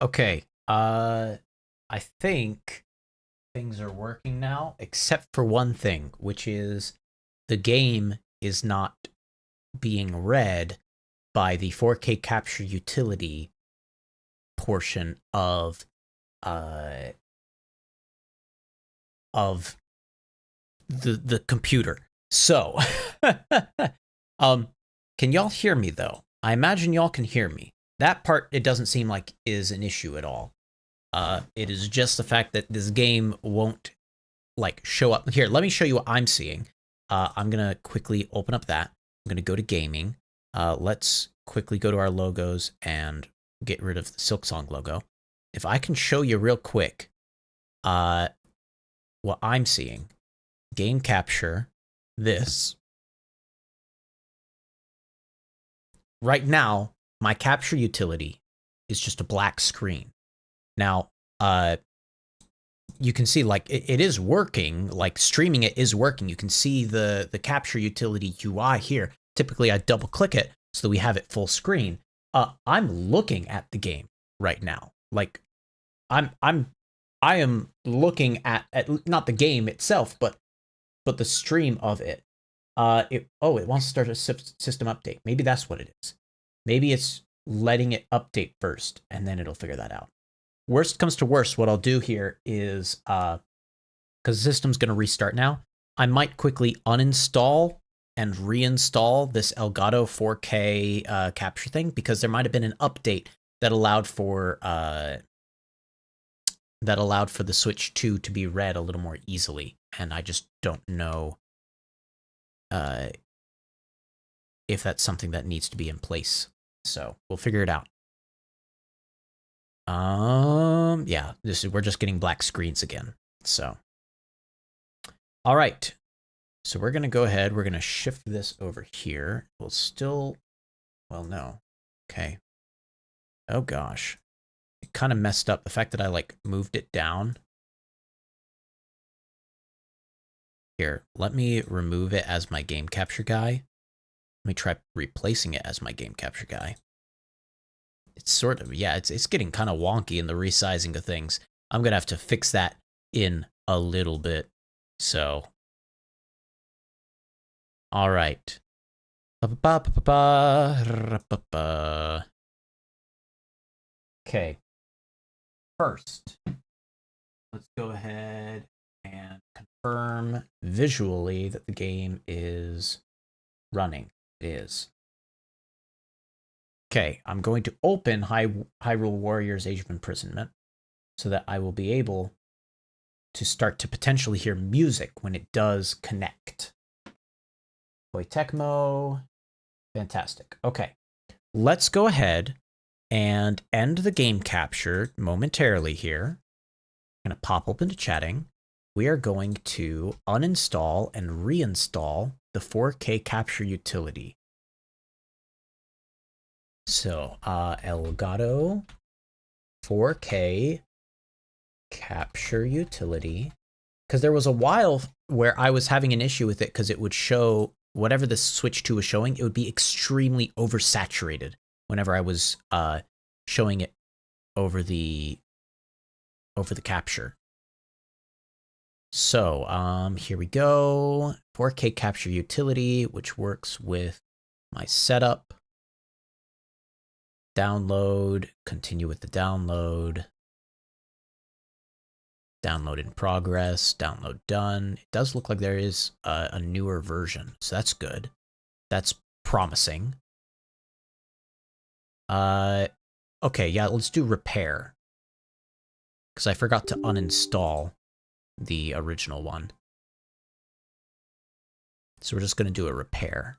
Okay. I think things are working now, except for one thing, which is the game is not being read by the 4K capture utility portion uh of the computer. So, um, can y'all hear me though? I imagine y'all can hear me. That part it doesn't seem like is an issue at all. It is just the fact that this game won't like show up. Here, let me show you what I'm seeing. I'm gonna quickly open up that. I'm gonna go to gaming. Let's quickly go to our logos and get rid of the Silksong logo. If I can show you real quick, what I'm seeing, game capture, this. Right now, my capture utility is just a black screen. Now, you can see like it is working, like streaming it is working. You can see the capture utility UI here. Typically I double click it so that we have it full screen. I'm looking at the game right now. Like I am looking at not the game itself, but the stream of it. It wants to start a system update. Maybe that's what it is. Maybe it's letting it update first and then it'll figure that out. Worst comes to worst, what I'll do here is, because the system's going to restart now, I might quickly uninstall and reinstall this Elgato 4K capture thing, because there might have been an update that allowed for the Switch 2 to be read a little more easily, and I just don't know if that's something that needs to be in place. So we'll figure it out. Yeah, we're just getting black screens again. So, all right. So we're gonna go ahead. We're gonna shift this over here. We'll still, well, no. Okay. Oh gosh, it kind of messed up. The fact that I like moved it down. Here, let me remove it as my game capture guy. Let me try replacing it as my game capture guy. It's sort of, yeah, it's getting kind of wonky in the resizing of things. I'm going to have to fix that in a little bit. So, all right. Okay. First, let's go ahead and confirm visually that the game is running. It is. Okay, I'm going to open Hyrule Warriors Age of Imprisonment so that I will be able to start to potentially hear music when it does connect. Boy Tecmo. Fantastic. Okay, let's go ahead and end the game capture momentarily here. I'm going to pop open to chatting. We are going to uninstall and reinstall the 4K capture utility. So, Elgato 4K capture utility. Because there was a while where I was having an issue with it because it would show whatever the Switch 2 was showing, it would be extremely oversaturated whenever I was showing it over the capture. So, here we go. 4K capture utility, which works with my setup. Download, continue with the download. Download in progress, download done. It does look like there is a newer version, so that's good. That's promising. Okay, yeah, let's do repair. Because I forgot to uninstall the original one. So we're just going to do a repair.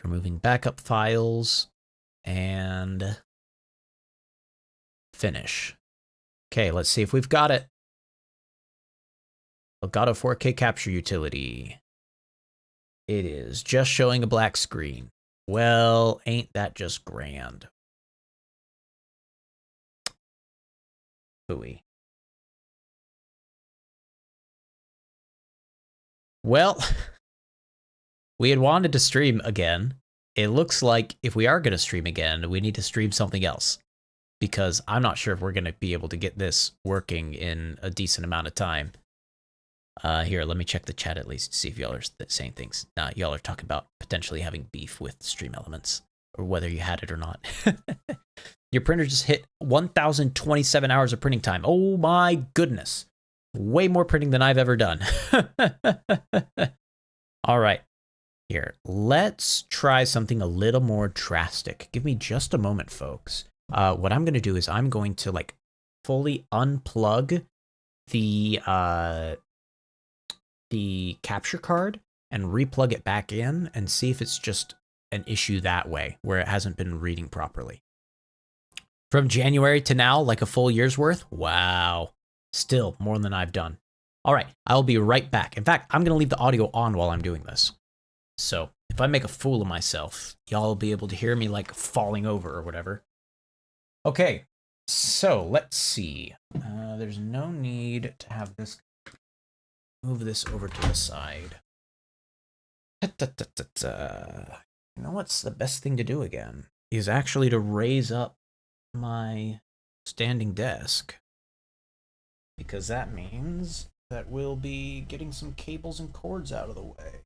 Removing backup files and finish. Okay, let's see if we've got it. Elgato 4K capture utility. It is just showing a black screen. Well, ain't that just grand? Phooey. Well, we had wanted to stream again, it looks like if we are going to stream again, we need to stream something else, because I'm not sure if we're going to be able to get this working in a decent amount of time. Here, let me check the chat at least to see if y'all are saying things. Y'all are talking about potentially having beef with Stream Elements, or whether you had it or not. Your printer just hit 1,027 hours of printing time. Oh my goodness. Way more printing than I've ever done. All right. Here, let's try something a little more drastic. Give me just a moment, folks. What I'm going to do is I'm going to like fully unplug the capture card and replug it back in and see if it's just an issue that way where it hasn't been reading properly. From January to now, like a full year's worth? Wow. Still more than I've done. All right, I'll be right back. In fact, I'm going to leave the audio on while I'm doing this. So if I make a fool of myself, y'all will be able to hear me like falling over or whatever. Okay, so let's see. There's no need to have this. Move this over to the side. You know what's the best thing to do again? Is actually to raise up my standing desk. Because that means that we'll be getting some cables and cords out of the way.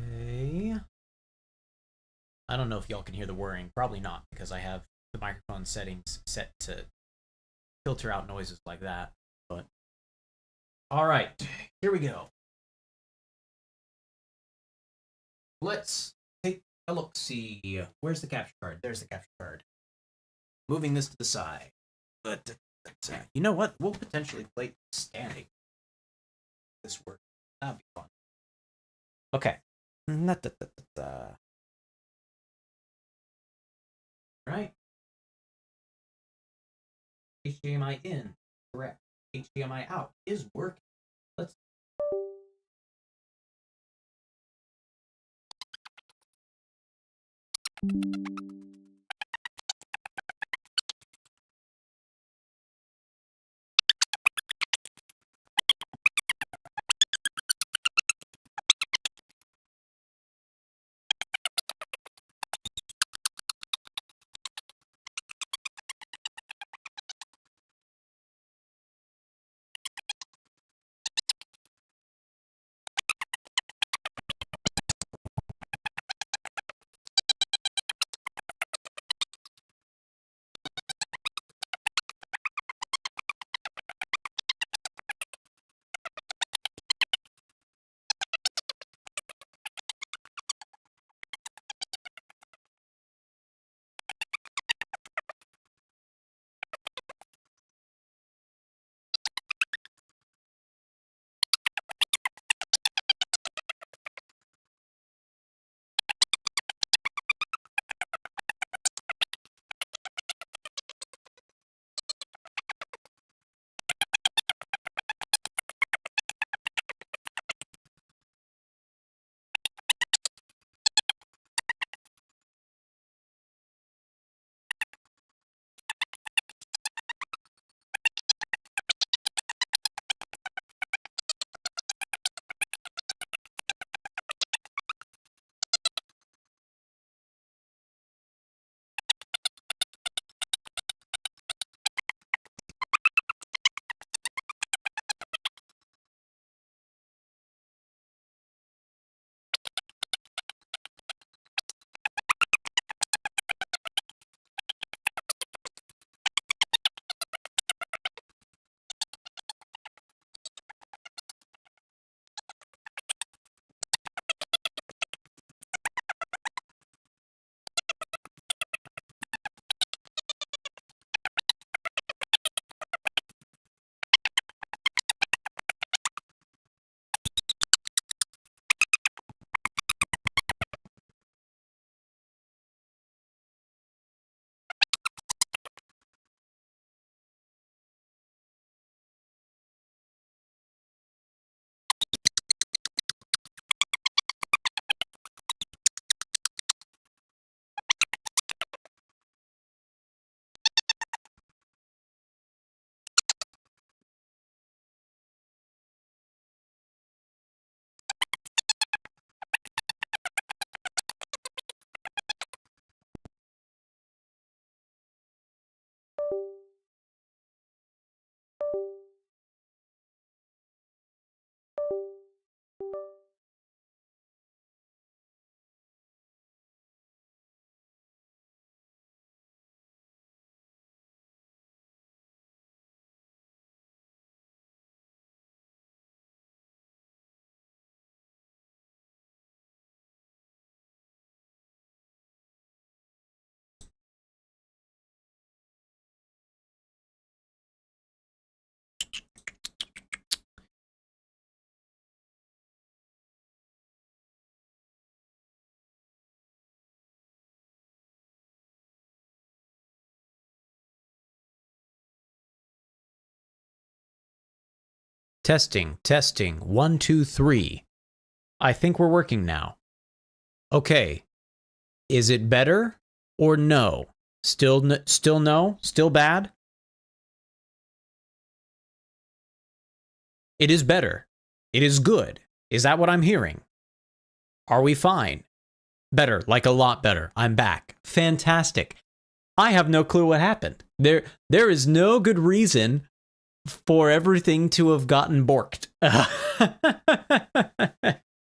Okay. I don't know if y'all can hear the whirring. Probably not, because I have the microphone settings set to filter out noises like that. But all right, here we go. Let's take a look. See, where's the capture card? There's the capture card. Moving this to the side. But you know what? We'll potentially play standing. This work. That'll be fun. Okay. Right. HDMI in, correct. HDMI out is working. Let's. Testing, testing. 1, 2, 3. I think we're working now. Okay. Is it better or no? Still no? Still bad? It is better. It is good. Is that what I'm hearing? Are we fine? Better, like a lot better. I'm back. Fantastic. I have no clue what happened. There is no good reason for everything to have gotten borked.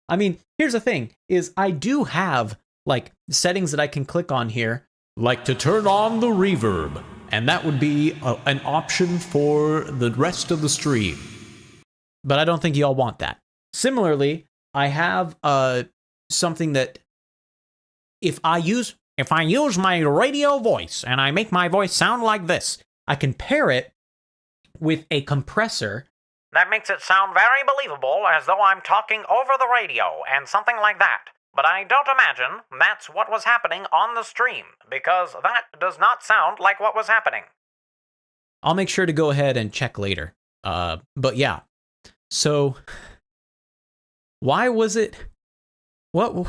I mean, here's the thing, is I do have, like, settings that I can click on here, like to turn on the reverb, and that would be an option for the rest of the stream. But I don't think y'all want that. Similarly, I have something that if I use my radio voice and I make my voice sound like this, I can pair it with a compressor that makes it sound very believable, as though I'm talking over the radio and something like that. But I don't imagine that's what was happening on the stream, because that does not sound like what was happening. I'll make sure to go ahead and check later. But yeah. So, why was it... What...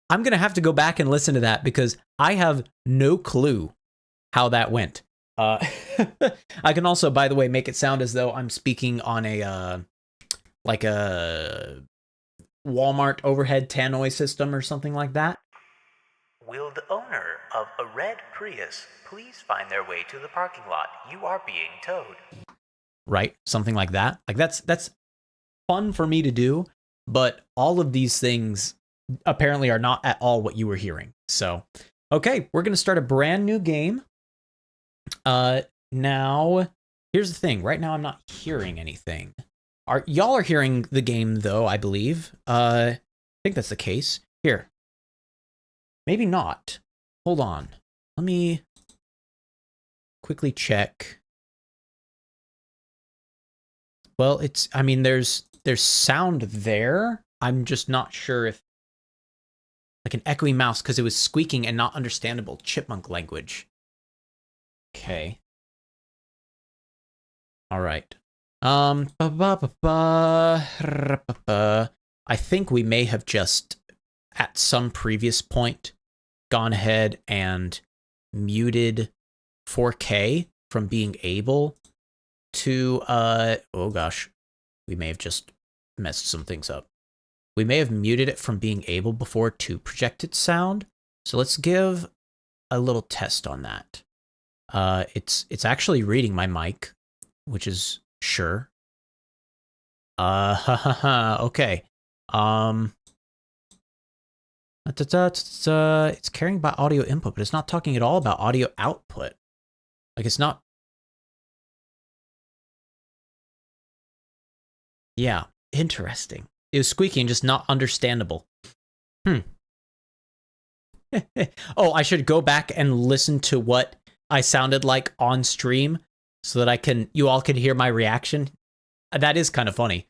I'm going to have to go back and listen to that, because I have no clue how that went. I can also, by the way, make it sound as though I'm speaking on a Walmart overhead tannoy system or something like that. Will the owner of a red Prius please find their way to the parking lot? You are being towed. Right, something like that. Like that's fun for me to do, but all of these things apparently are not at all what you were hearing. So, okay, we're going to start a brand new game. Now, here's the thing. Right now, I'm not hearing anything. Y'all are hearing the game, though, I believe. I think that's the case. Here. Maybe not. Hold on. Let me quickly check. Well, I mean, there's sound there. I'm just not sure if, like an echoey mouse, because it was squeaking and not understandable chipmunk language. Okay. All right. I think we may have just, at some previous point, gone ahead and muted 4K from being able to, oh gosh, we may have just messed some things up. We may have muted it from being able before to project its sound. So let's give a little test on that. It's actually reading my mic, which is sure. Okay. It's carrying by audio input, but it's not talking at all about audio output. Like, it's not. Yeah, interesting. It was squeaky and just not understandable. Oh, I should go back and listen to what I sounded like on stream so that you all can hear my reaction. That is kind of funny.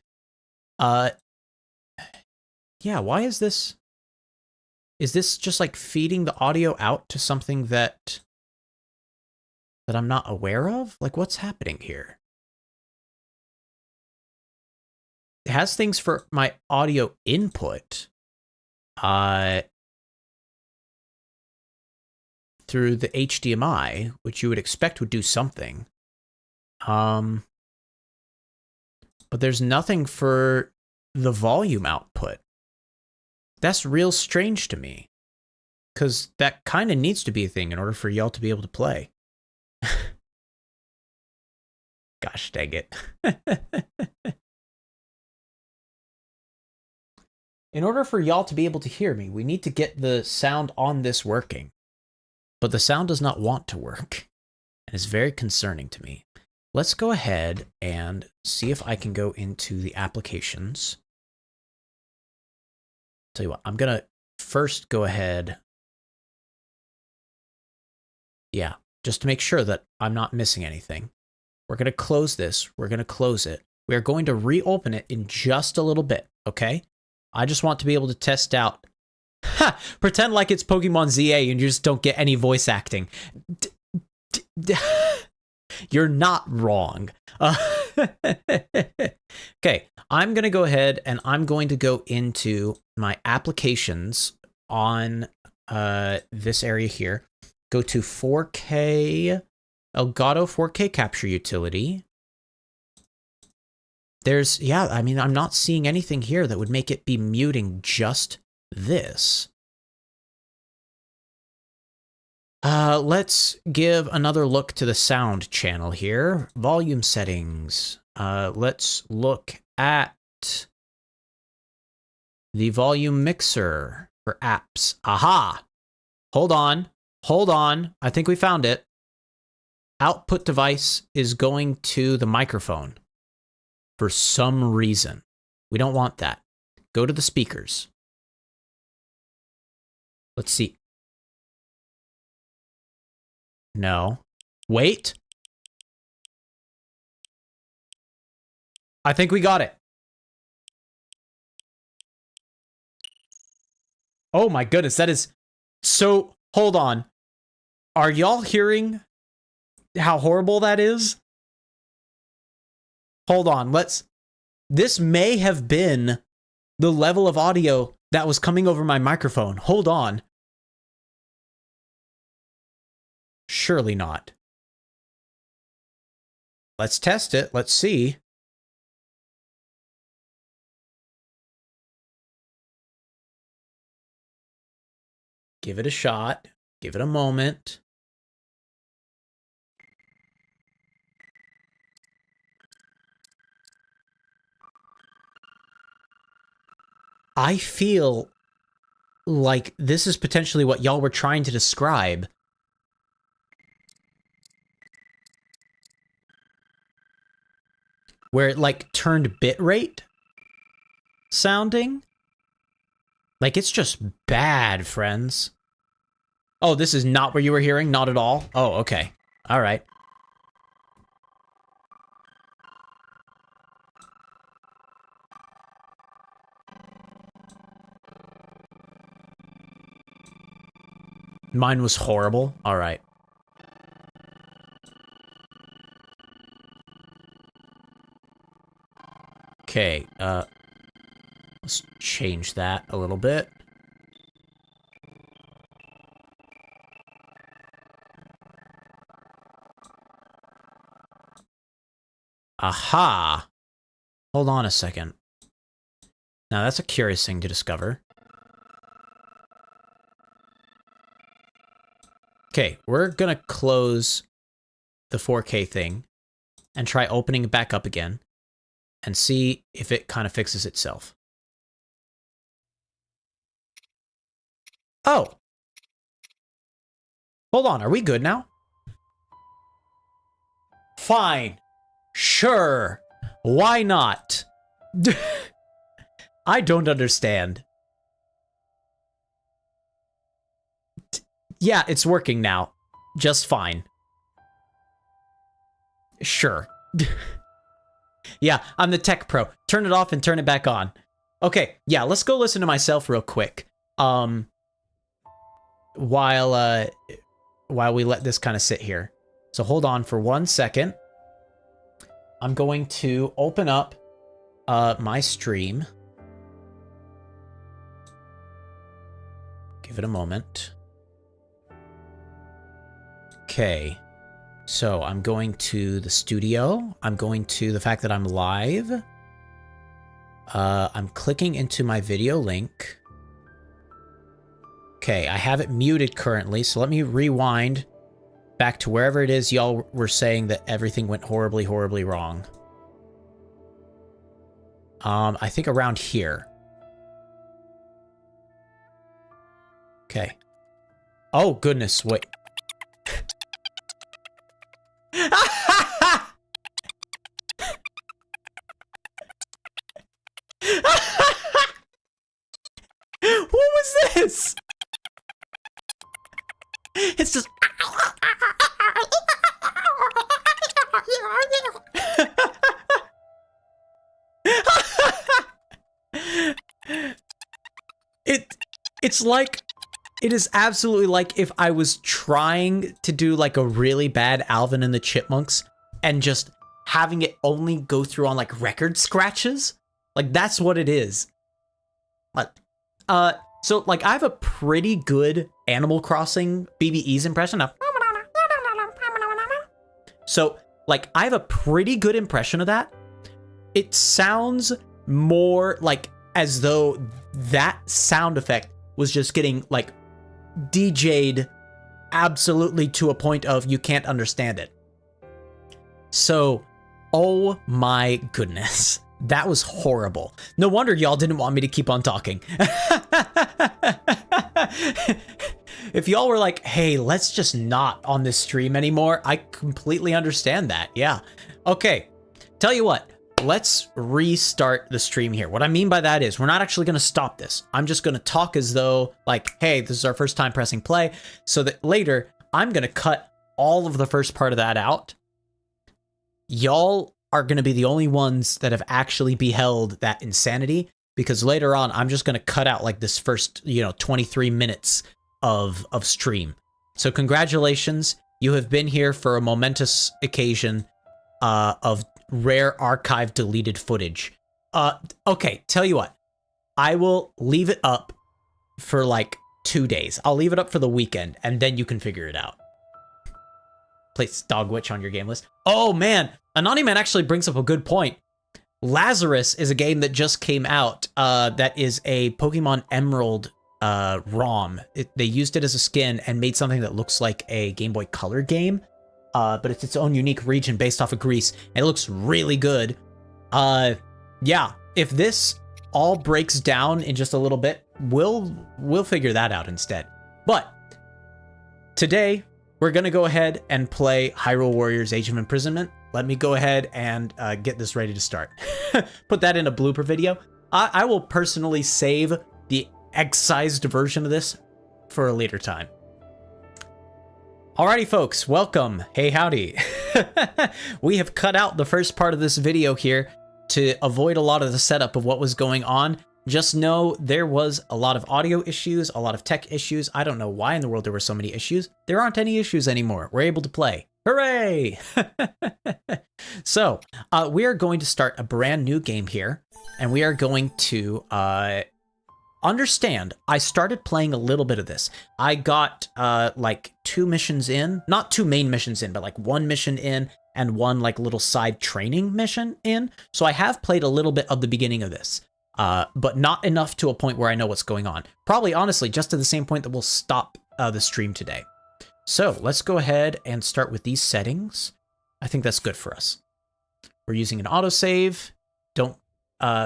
Yeah, why is this? Is this just like feeding the audio out to something that I'm not aware of? Like, what's happening here? It has things for my audio input. Through the HDMI, which you would expect would do something. But there's nothing for the volume output. That's real strange to me, because that kind of needs to be a thing in order for y'all to be able to play. Gosh dang it. In order for y'all to be able to hear me, we need to get the sound on this working. But the sound does not want to work, and it's very concerning to me. Let's go ahead and see if I can go into the applications. Tell you what, I'm going to first go ahead. Yeah, just to make sure that I'm not missing anything. We're going to close this. We're going to close it. We are going to reopen it in just a little bit, okay? I just want to be able to test out. Ha! Pretend like it's Pokemon ZA and you just don't get any voice acting. You're not wrong. Okay, I'm going to go ahead and I'm going to go into my applications on this area here. Go to 4K, Elgato 4K capture utility. There's, yeah, I mean, I'm not seeing anything here that would make it be muting just this. Let's give another look to the sound channel here. Volume settings. Let's look at the volume mixer for apps. Aha! Hold on. Hold on. I think we found it. Output device is going to the microphone for some reason. We don't want that. Go to the speakers. Let's see. No. Wait. I think we got it. Oh my goodness, that is so... Hold on. Are y'all hearing how horrible that is? Hold on, let's... This may have been the level of audio that was coming over my microphone. Hold on. Surely not. Let's test it. Let's see. Give it a shot. Give it a moment. I feel like this is potentially what y'all were trying to describe. Where it, like, turned bitrate sounding. Like, it's just bad, friends. Oh, this is not what you were hearing? Not at all? Oh, okay. All right. Mine was horrible? All right. Okay, let's change that a little bit. Aha! Hold on a second. Now that's a curious thing to discover. Okay, we're gonna close the 4K thing and try opening it back up again and see if it kind of fixes itself. Oh! Hold on, are we good now? Fine. Sure. Why not? I don't understand. Yeah, it's working now. Just fine. Sure. Yeah, I'm the tech pro. Turn it off and turn it back on. Okay, yeah, let's go listen to myself real quick. While we let this kind of sit here. So hold on for 1 second. I'm going to open up my stream. Give it a moment. Okay. So I'm going to the studio. I'm going to the fact that I'm live. I'm clicking into my video link. Okay, I have it muted currently, so let me rewind back to wherever it is y'all were saying that everything went horribly, horribly wrong. I think around here. Okay. Oh, goodness, wait. What was this? It's just... It's like... It is absolutely like if I was trying to do like a really bad Alvin and the Chipmunks and just having it only go through on like record scratches. Like that's what it is. So like I have a pretty good Animal Crossing BBE's impression of. So like I have a pretty good impression of that. It sounds more like as though that sound effect was just getting like DJ'd absolutely to a point of you can't understand it. So, oh my goodness, that was horrible. No wonder y'all didn't want me to keep on talking. If y'all were like, hey, let's just not on this stream anymore, I completely understand that. Yeah. Okay. Tell you what, let's restart the stream here. What I mean by that is we're not actually going to stop this. I'm just going to talk as though like, hey, this is our first time pressing play, so that later I'm going to cut all of the first part of that out. Y'all are going to be the only ones that have actually beheld that insanity, because later on I'm just going to cut out like this first, 23 minutes of stream. So congratulations, you have been here for a momentous occasion of rare archive deleted footage. Okay, tell you what, I will leave it up for like 2 days. I'll leave it up for the weekend, and then you can figure it out. Place Dog Witch on your game list. Oh man, Anonyman actually brings up a good point. Lazarus is a game that just came out that is a Pokemon Emerald ROM. They used it as a skin and made something that looks like a Game Boy Color game, but it's its own unique region based off of Greece, and it looks really good. Yeah, if this all breaks down in just a little bit, we'll figure that out instead. But today, we're going to go ahead and play Hyrule Warriors Age of Imprisonment. Let me go ahead and get this ready to start. Put that in a blooper video. I will personally save the excised version of this for a later time. Alrighty, folks, welcome. Hey, howdy. We have cut out the first part of this video here to avoid a lot of the setup of what was going on. Just know there was a lot of audio issues, a lot of tech issues. I don't know why in the world there were so many issues. There aren't any issues anymore. We're able to play. Hooray! So, we are going to start a brand new game here, and we are going to understand. I started playing a little bit of this. I got like 2 missions in, not 2 main missions in, but like 1 mission in and 1 like little side training mission in. So I have played a little bit of the beginning of this. But not enough to a point where I know what's going on. Probably, honestly, just to the same point that we'll stop the stream today. So let's go ahead and start with these settings. I think that's good for us. We're using an autosave. Don't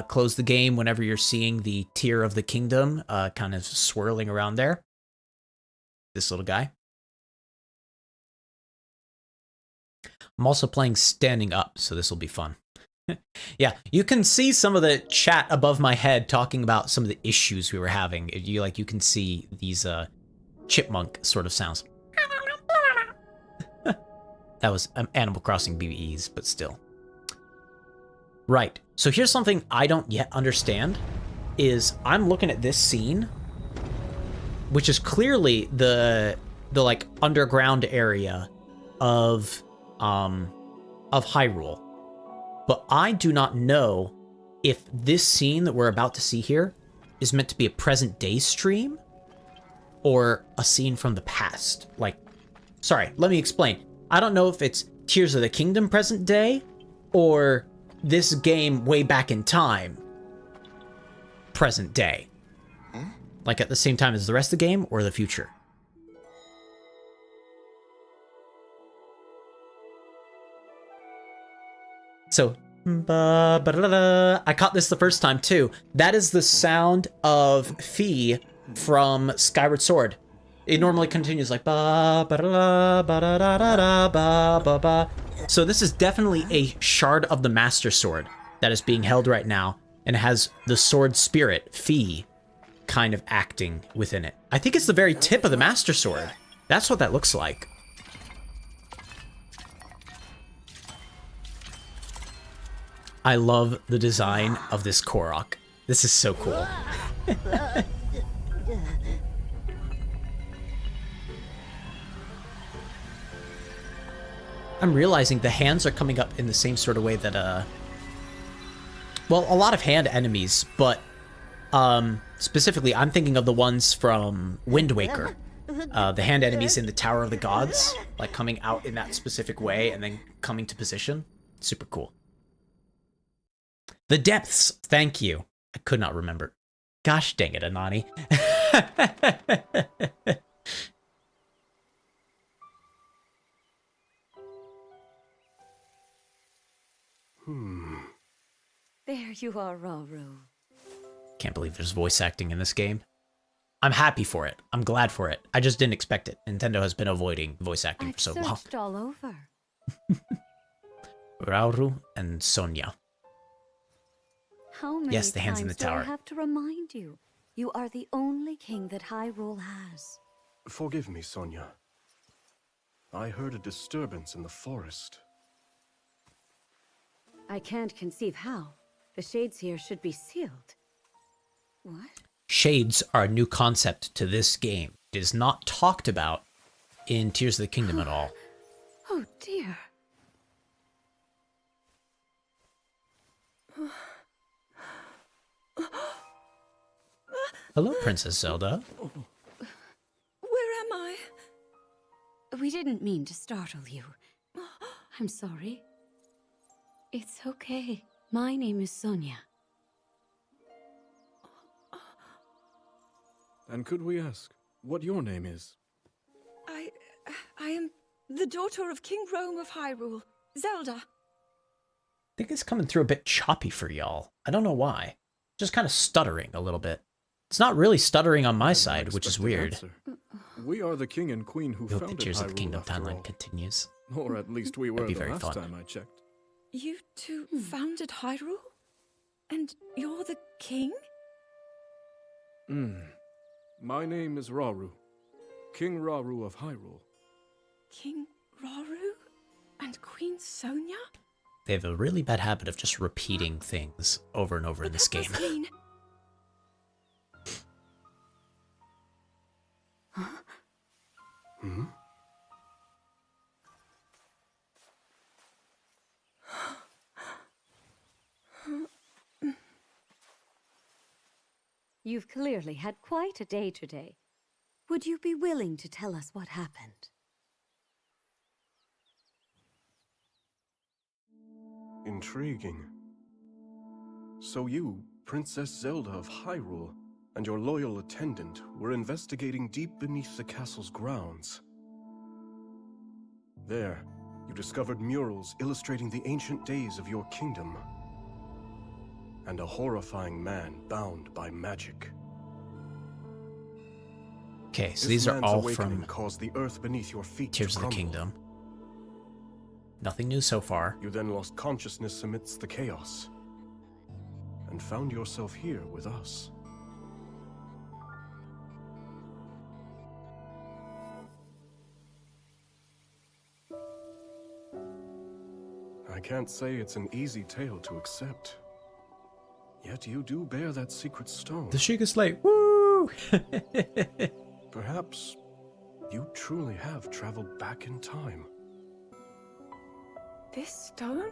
close the game whenever you're seeing the tier of the kingdom kind of swirling around there. This little guy. I'm also playing standing up, so this will be fun. Yeah, you can see some of the chat above my head talking about some of the issues we were having. You can see these chipmunk sort of sounds. That was Animal Crossing BBEs, but still. Right. So here's something I don't yet understand is I'm looking at this scene, which is clearly the like underground area of Hyrule. But I do not know if this scene that we're about to see here is meant to be a present day stream or a scene from the past. Like, sorry, let me explain. I don't know if it's Tears of the Kingdom present day or this game way back in time present day. Like at the same time as the rest of the game or the future. So, I caught this the first time too. That is the sound of Fi from Skyward Sword. It normally continues like ba ba da ba da da da ba ba ba. So this is definitely a shard of the Master Sword that is being held right now, and it has the sword spirit Fi kind of acting within it. I think it's the very tip of the Master Sword. That's what that looks like. I love the design of this Korok. This is so cool. I'm realizing the hands are coming up in the same sort of way that, well, a lot of hand enemies, but, specifically, I'm thinking of the ones from Wind Waker. The hand enemies in the Tower of the Gods, like coming out in that specific way and then coming to position. Super cool. The depths, thank you. I could not remember. Gosh dang it, Anani. There you are, Rauru. Can't believe there's voice acting in this game. I'm happy for it. I'm glad for it. I just didn't expect it. Nintendo has been avoiding voice acting for so long. I've searched all over. Rauru and Sonia. How many Yes, the hands in the times do tower. I have to remind you? You are the only king that Hyrule has. Forgive me, Sonia. I heard a disturbance in the forest. I can't conceive how. The shades here should be sealed. What? Shades are a new concept to this game. It is not talked about in Tears of the Kingdom at all. Oh dear. Hello, Princess Zelda. Where am I? We didn't mean to startle you. I'm sorry. It's okay. My name is Sonia. And could we ask what your name is? I am the daughter of King Rome of Hyrule, Zelda. I think it's coming through a bit choppy for y'all. I don't know why. Just kind of stuttering a little bit. It's not really stuttering on my side, which is weird. We are the king and queen who I hope the founded Tears of the Hyrule, Kingdom after timeline all. continues. Or at least we were That'd be the very last fun. time I checked. You two founded Hyrule? And you're the king? My name is Rauru. King Rauru of Hyrule. King Rauru? And Queen Sonia? They have a really bad habit of just repeating things over and over in this game. That must mean... You've clearly had quite a day today. Would you be willing to tell us what happened? Intriguing. So you, Princess Zelda of Hyrule, and your loyal attendant were investigating deep beneath the castle's grounds. There, you discovered murals illustrating the ancient days of your kingdom. And a horrifying man bound by magic. Okay, so This these are man's all awakening from caused the earth beneath your feet Tears to of the crumble. Kingdom. Nothing new so far. You then lost consciousness amidst the chaos, and found yourself here with us. I can't say it's an easy tale to accept. Yet you do bear that secret stone. The Sheikah Slate, woo! Perhaps you truly have traveled back in time. This stone?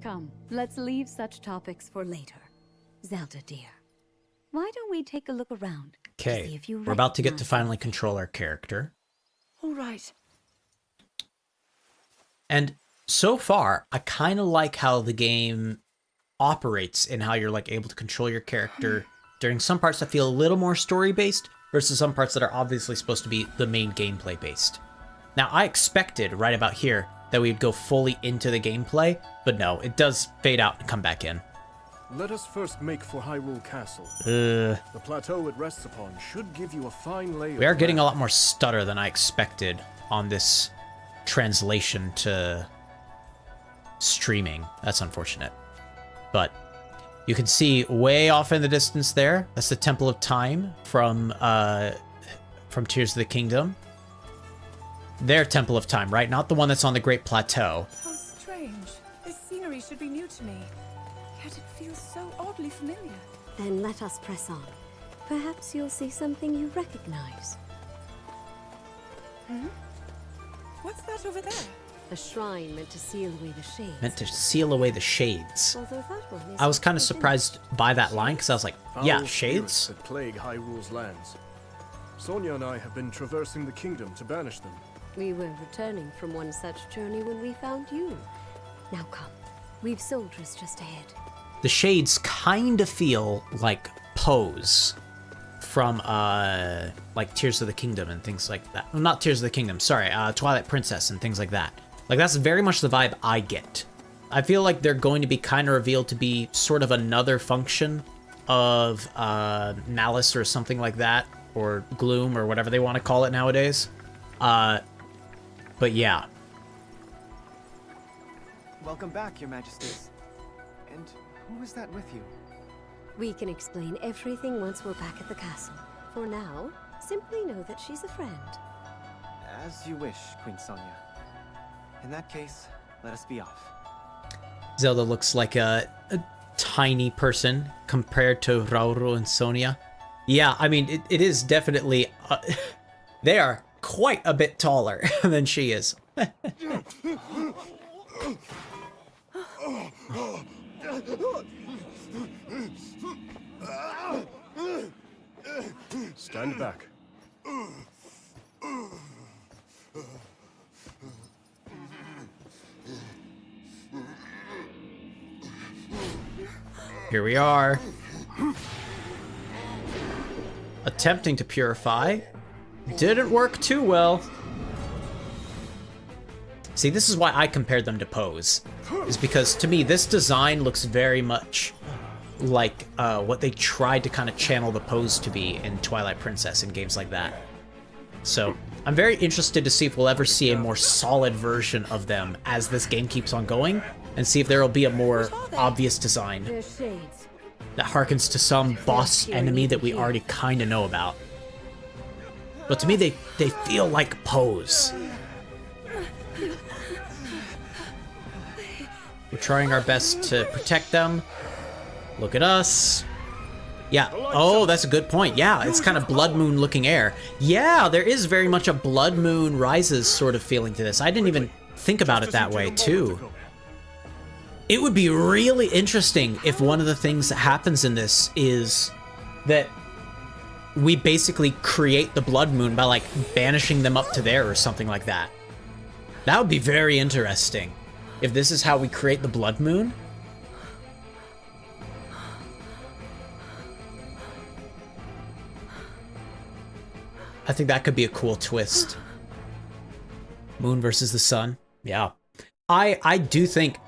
Come, let's leave such topics for later. Zelda, dear, why don't we take a look around to see Okay, if you we're about to get to recognize finally anything? control our character. All right. And so far, I kind of like how the game operates and how you're like able to control your character during some parts that feel a little more story-based versus some parts that are obviously supposed to be the main gameplay-based. Now, I expected right about here that we'd go fully into the gameplay, but no, it does fade out and come back in. Let us first make for Hyrule Castle. Uh, The plateau it rests upon should give you a fine lay we are of getting a land. lot more stutter than I expected on this translation to streaming. That's unfortunate. But you can see way off in the distance there, that's the Temple of Time from Tears of the Kingdom. Their Temple of Time, right? Not the one that's on the Great Plateau. How strange. This scenery should be new to me. Yet it feels so oddly familiar. Then let us press on. Perhaps you'll see something you recognize. What's that over there? A shrine meant to seal away the shades. Meant to seal away the shades. Although that one is I was kind of surprised by that line because I was like, yeah, Foul shades? spirits that plague Hyrule's lands. Sonia and I have been traversing the kingdom to banish them. We were returning from one such journey when we found you. Now come. We've soldiers just ahead. The shades kind of feel like Pose from like Tears of the Kingdom and things like that. Well, not Tears of the Kingdom, sorry, Twilight Princess and things like that. Like that's very much the vibe I get. I feel like they're going to be kind of revealed to be sort of another function of Malice or something like that, or Gloom or whatever they want to call it nowadays. But yeah. Welcome back, Your Majesties. And who is that with you? We can explain everything once we're back at the castle. For now, simply know that she's a friend. As you wish, Queen Sonia. In that case, let us be off. Zelda looks like a tiny person compared to Rauru and Sonia. Yeah, I mean, it is definitely... they are quite a bit taller than she is. Stand back. Here we are. Attempting to purify. Didn't work too well. See, this is why I compared them to Pose. Is because, to me, this design looks very much like what they tried to kind of channel the Pose to be in Twilight Princess and games like that. So, I'm very interested to see if we'll ever see a more solid version of them as this game keeps on going, and see if there will be a more obvious design They're shades. that harkens to some boss enemy that we already kind of know about. But to me, they feel like Pose. We're trying our best to protect them. Look at us. Yeah. Oh, that's a good point. Yeah, it's kind of Blood Moon looking air. Yeah, there is very much a Blood Moon Rises sort of feeling to this. I didn't even think about it that way, too. It would be really interesting if one of the things that happens in this is that we basically create the Blood Moon by, like, banishing them up to there or something like that. That would be very interesting. If this is how we create the Blood Moon. I think that could be a cool twist. Moon versus the sun. Yeah. I do think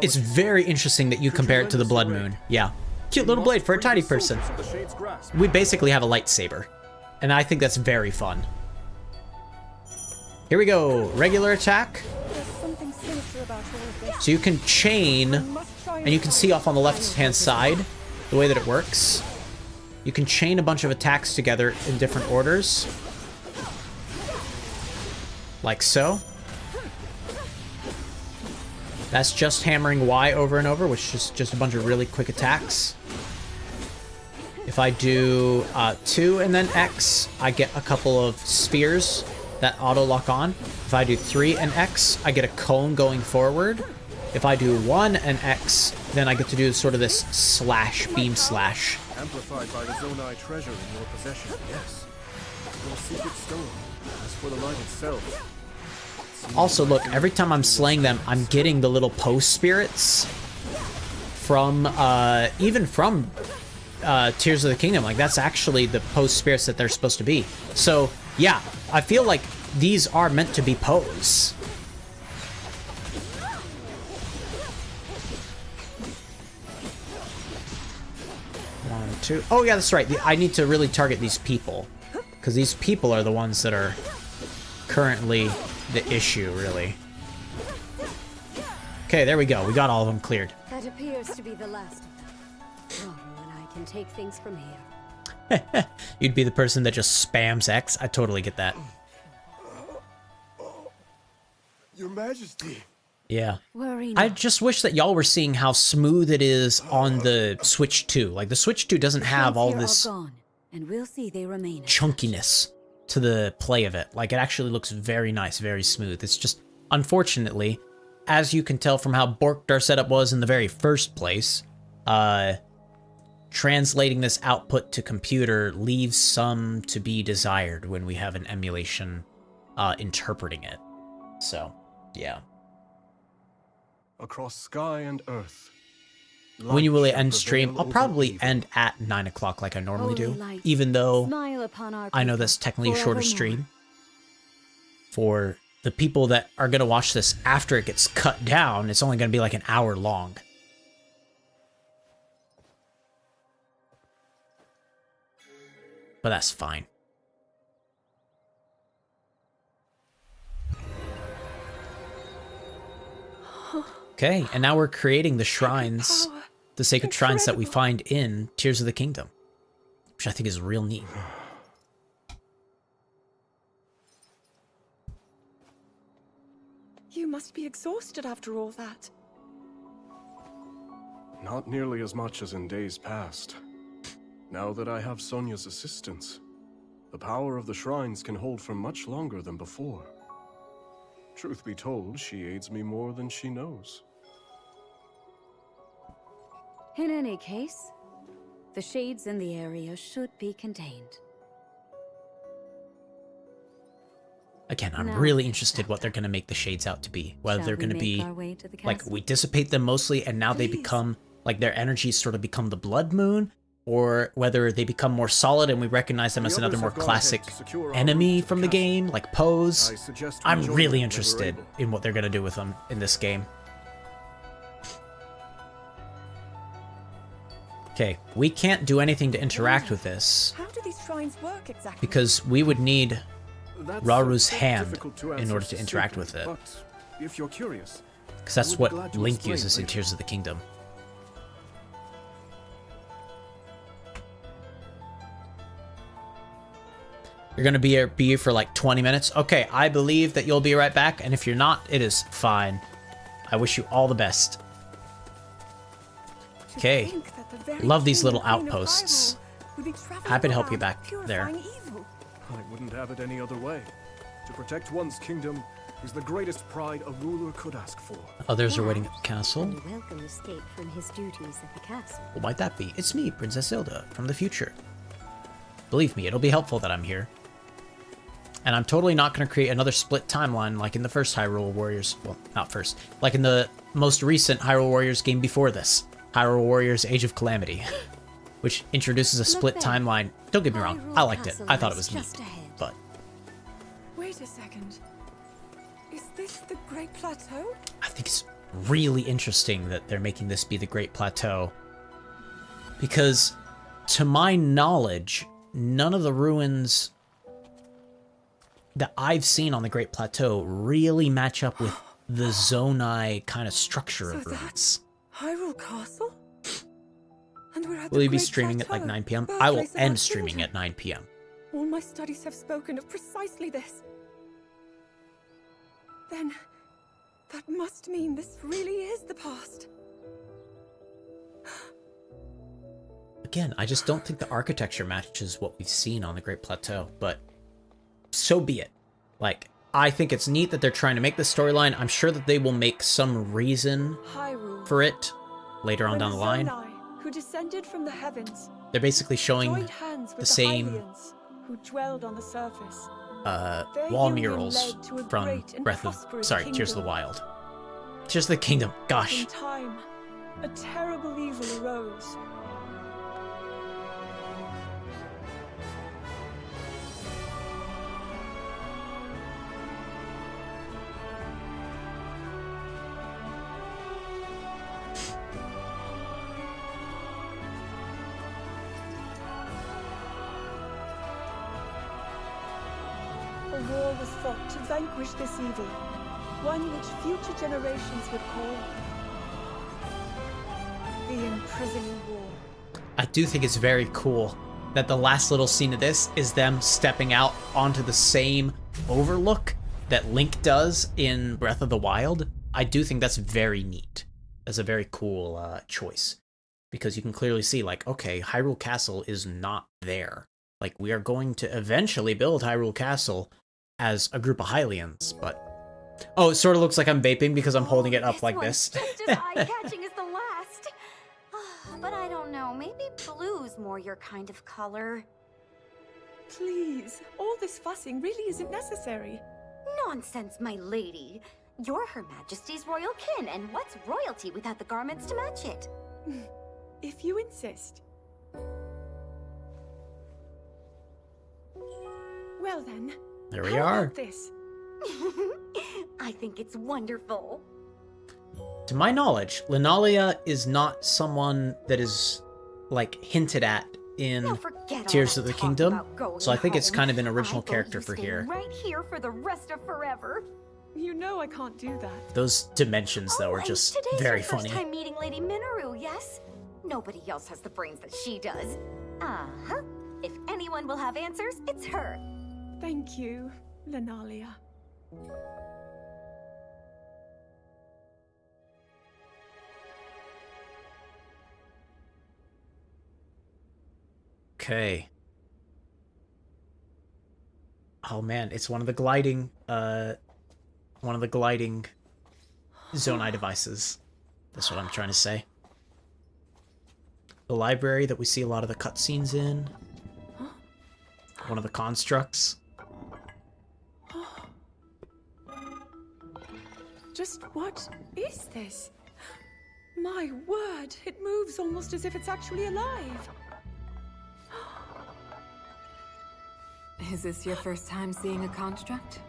it's very interesting that you compare it to the Blood Moon. Yeah. Cute little blade for a tiny person. We basically have a lightsaber. And I think that's very fun. Here we go. Regular attack. There's something sinister about all of this. So you can chain, and you can see off on the left-hand side the way that it works. You can chain a bunch of attacks together in different orders. Like so. That's just hammering Y over and over, which is just a bunch of really quick attacks. If I do 2 and then X, I get a couple of spheres that auto-lock on. If I do 3 and X, I get a cone going forward. If I do 1 and X, then I get to do sort of this slash, beam slash. Amplified by the Zonai treasure in your possession, yes. Your secret stone. As for the light itself... Also, look, every time I'm slaying them, I'm getting the little post spirits from, even from Tears of the Kingdom. Like, that's actually the post spirits that they're supposed to be. So, yeah, I feel like these are meant to be pose. One, two. Oh, yeah, that's right. I need to really target these people. Because these people are the ones that are currently the issue, really. Okay, there we go. We got all of them cleared. That appears to be the last of them. Rauru and I can take things from here. You'd be the person that just spams X. I totally get that. Your Majesty. Yeah. Worry I not. just wish that y'all were seeing how smooth it is on the Switch 2. Like, the Switch 2 doesn't have all Here are this gone, and we'll see they remain. chunkiness. to the play of it. Like, it actually looks very nice, very smooth. It's just, unfortunately, as you can tell from how borked our setup was in the very first place, translating this output to computer leaves some to be desired when we have an emulation interpreting it. So, yeah. Across sky and earth. When you will light shall end stream, prevail I'll over probably evil. end at 9 o'clock like I normally Holy do, light, even though smile upon our I know people that's technically a shorter forevermore. stream. For the people that are going to watch this after it gets cut down, it's only going to be like an hour long. But that's fine. Okay, and now we're creating the shrines, Power. the sacred shrines that we Incredible. find in Tears of the Kingdom, which I think is real neat. You must be exhausted after all that. Not nearly as much as in days past. Now that I have Sonia's assistance, the power of the shrines can hold for much longer than before. Truth be told, she aids me more than she knows. In any case, the shades in the area should be contained. Again, I'm Now, really interested what they're going to make the shades out to be. Whether Shall they're we going to make be, our way to the like, castle? we dissipate them mostly and now they Please. become, like, their energies sort of become the blood moon, or whether they become more solid and we recognize them The as another others more have gone classic ahead to secure our enemy route to from the castle. game, like Pose. I suggest we I'm join really them when we're interested able. in what they're going to do with them in this game. Okay, we can't do anything to interact with this How do these shrines work exactly? because we would need That's Raru's a bit hand difficult to in answer order to interact with it. But if you're curious, because that's I would be what glad to Link explain uses in later. Tears of the Kingdom. You're gonna be here for like 20 minutes? Okay, I believe that you'll be right back, and if you're not, it is fine. I wish you all the best. To Okay. think that the very Love these king little and queen of outposts. Hyrule would be traveling Happy to help you around back there. purifying evil. I wouldn't have it any other way. To protect one's kingdom is the greatest pride a ruler could ask for. Others are waiting at the castle. And a welcome escape from his duties at the castle. What might that be? It's me, Princess Zelda, from the future. Believe me, it'll be helpful that I'm here. And I'm totally not going to create another split timeline like in the first Hyrule Warriors. Well, not first. Like in the most recent Hyrule Warriors game before this. Hyrule Warriors Age of Calamity. Which introduces a split there. timeline. Don't get me wrong, Hyrule I liked it. Castle I thought it lies was neat. just ahead. But Wait a second. Is this the Great Plateau? I think it's really interesting that they're making this be the Great Plateau. Because, to my knowledge, none of the ruins that I've seen on the Great Plateau really match up with the Zonai kind of structure of So ruins. that's Hyrule Castle? And we're at Will the you be Great streaming at like Plateau, 9 p.m.? I will birthplace of our end streaming children. at 9 p.m. All my studies have spoken of precisely this. Then, that must mean this really is the past. Again, I just don't think the architecture matches what we've seen on the Great Plateau, but so be it. Like, I think it's neat that they're trying to make the storyline. I'm sure that they will make some reason Hyrule. for it later on When down the line. Zonai, who descended from the heavens, They're basically showing joined hands with the same Hylians, who dwelled on the surface. wall union murals led to a from great and Tears of prosperous the kingdom. Wild. Tears of the Kingdom, gosh. In time, a terrible evil arose. A war was fought to vanquish this evil, one which future generations would call the Imprisoning War. I do think it's very cool that the last little scene of this is them stepping out onto the same overlook that Link does in Breath of the Wild. I do think that's very neat. That's a very cool choice. Because you can clearly see, like, okay, Hyrule Castle is not there. Like, we are going to eventually build Hyrule Castle as a group of Hylians, but... Oh, it sort of looks like I'm vaping because I'm holding it up like this. Just as eye-catching as the last. But I don't know, maybe blue's more your kind of color. Please, all this fussing really isn't necessary. Nonsense, my lady. You're Her Majesty's royal kin, and what's royalty without the garments to match it? If you insist. Well then, There we how are. about this? I think it's wonderful. To my knowledge, Linalia is not someone that is, like, hinted at in Now forget all Tears that of the talk Kingdom, about going so I think it's home. kind of an original I vote character you for stay here. Right here for the rest of forever. You know I can't do that. Those dimensions, though, are and just today's very your first funny. time meeting Lady Minoru, yes? Nobody else has the brains that she does. Uh-huh. If anyone will have answers, it's her. Thank you, Linalia. Okay. Oh man, it's one of the gliding Zonai devices. That's what I'm trying to say. The library that we see a lot of the cutscenes in. One of the constructs. Just what is this? My word, it moves almost as if it's actually alive. Is this your first time seeing a construct?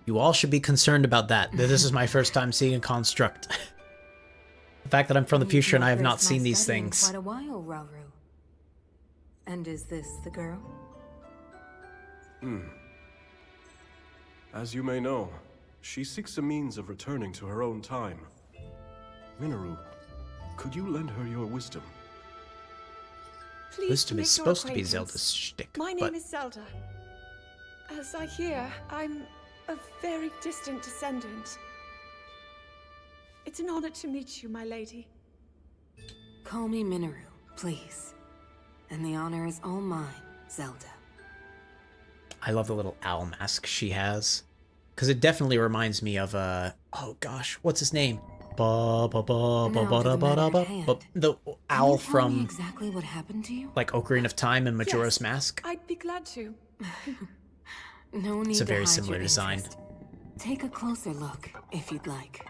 You all should be concerned about that. This is my first time seeing a construct. The fact that I'm from the future and I have not seen these things. Quite a while, Rauru. And is this the girl? As you may know, she seeks a means of returning to her own time. Minoru, could you lend her your wisdom? Pleased Wisdom to is make your supposed to be acquaintance. Zelda's shtick, My but name is Zelda. As I hear, I'm a very distant descendant. It's an honor to meet you, my lady. Call me Minoru, please. And the honor is all mine, Zelda. I love the little owl mask she has. Because it definitely reminds me of, oh gosh, what's his name? Now to the matter at hand. The Can owl you tell me from, exactly what happened to you? like, Ocarina of Time and Majora's Yes, Mask. I'd be glad to. No need It's a to very hide similar your design. interest. Take a closer look, if you'd like.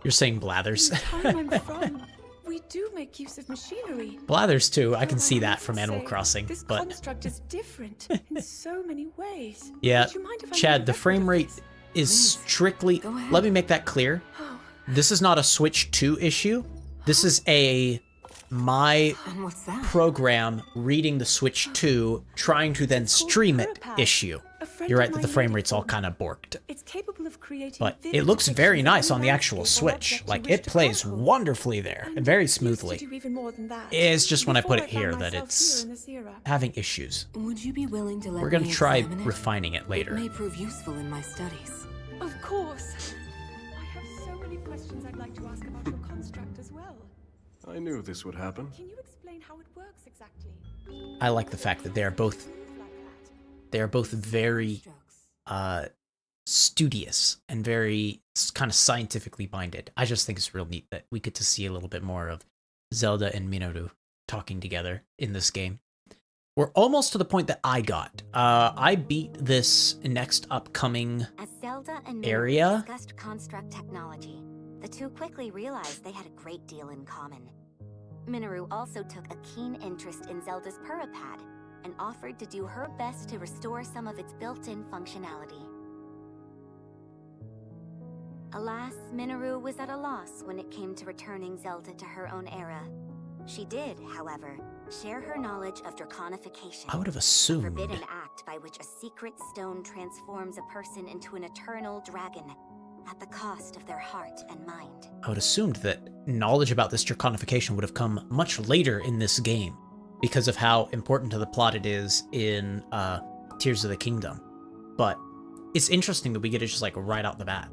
You're saying Blathers. The time I'm from, we do make use of machinery. Blathers too, I can Though see have that to from Animal say, Crossing, This but construct is different in so many ways. yeah, Would you mind if I Chad, made a the record frame of rate this? is strictly, Go ahead. let me make that clear. Oh, This is not a Switch 2 issue. This is my And what's that? program reading the Switch 2, trying to then stream it issue. a friend You're of right that the mine frame made it rate's all for me. kind of borked. It's capable of creating But vivid it looks very depictions of nice any on the actual landscape or Switch. object you Like, wish it to plays grapple. wonderfully there, and very Used to smoothly. do even more than that. It's just when I put Before it here found that myself it's here in this era. having issues. Would you be willing to let We're gonna me try examine it? refining it It later. may prove useful in my studies. Of course. I have so many questions I'd like to ask about your construct as well. I knew this would happen. Can you explain how it works exactly? I like the fact that they are both very Strokes. studious and very kind of scientifically minded. I just think it's real neat that we get to see a little bit more of Zelda and Minoru talking together in this game. We're almost to the point that I got. I beat this next upcoming As Zelda and area. Minoru discussed construct technology, the two quickly realized they had a great deal in common. Minoru also took a keen interest in Zelda's Purapad and offered to do her best to restore some of its built-in functionality. Alas, Minoru was at a loss when it came to returning Zelda to her own era. She did, however, share her knowledge of draconification. I would have A assumed. forbidden act by which a secret stone transforms a person into an eternal dragon at the cost of their heart and mind. I would assumed that knowledge about this draconification would have come much later in this game because of how important to the plot it is in Tears of the Kingdom. But it's interesting that we get it just like right out the bat.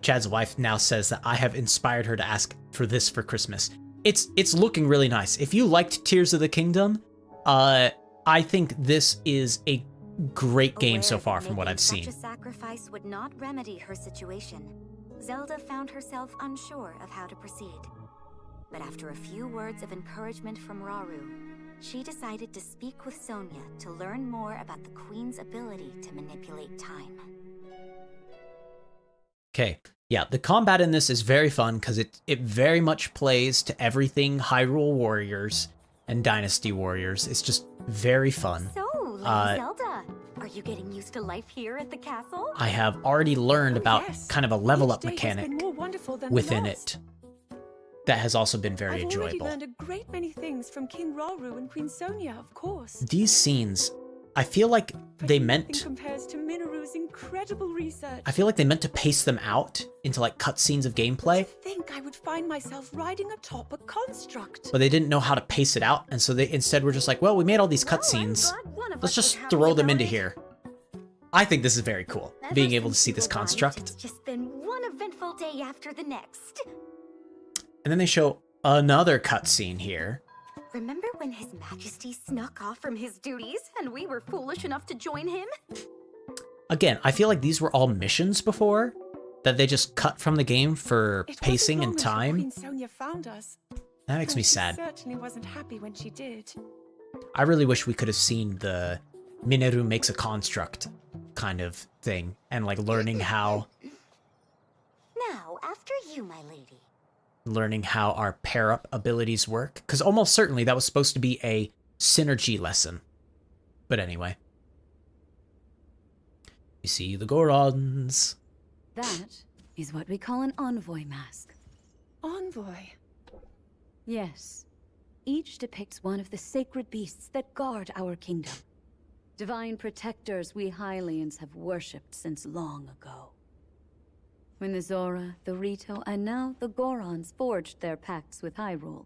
Chad's wife now says that I have inspired her to ask for this for Christmas. It's looking really nice. If you liked Tears of the Kingdom, I think this is a great game so far from what I've seen. Such a sacrifice would not remedy her situation. Zelda found herself unsure of how to proceed. But after a few words of encouragement from Rauru, she decided to speak with Sonia to learn more about the Queen's ability to manipulate time. Okay, yeah, the combat in this is very fun because it very much plays to everything Hyrule Warriors and Dynasty Warriors. It's just very fun. So, Lady Zelda, are you getting used to life here at the castle? I have already learned about yes. kind of a level up Each day has mechanic been more wonderful than the within last. it. That has also been very I've already enjoyable. learned a great many things from King Rauru and Queen Sonia, of course. These scenes, I feel like they Nothing meant compares to Minaru's incredible research. they meant to pace them out into like cutscenes of gameplay, I think I would find myself riding atop a construct. but they didn't know how to pace it out, and so they instead were just like, well, we made all these cutscenes. Let's just throw them into here. I think this is very cool, being able to see this construct. It's just been one eventful day after the next. And then they show another cutscene here. Remember when His Majesty snuck off from his duties and we were foolish enough to join him? Again, I feel like these were all missions before, that they just cut from the game for It pacing wasn't and long until time. Queen Sonia found us. That makes and me she sad. certainly wasn't happy when she did. I really wish we could have seen the Mineru makes a construct kind of thing, and like learning how Now, after you, my lady. our pair-up abilities work, because almost certainly that was supposed to be a synergy lesson. But anyway. We see the Gorons. That is what we call an envoy mask. Envoy. Yes. Each depicts one of the sacred beasts that guard our kingdom. Divine protectors we Hylians have worshipped since long ago. When the Zora, the Rito, and now the Gorons forged their pacts with Hyrule,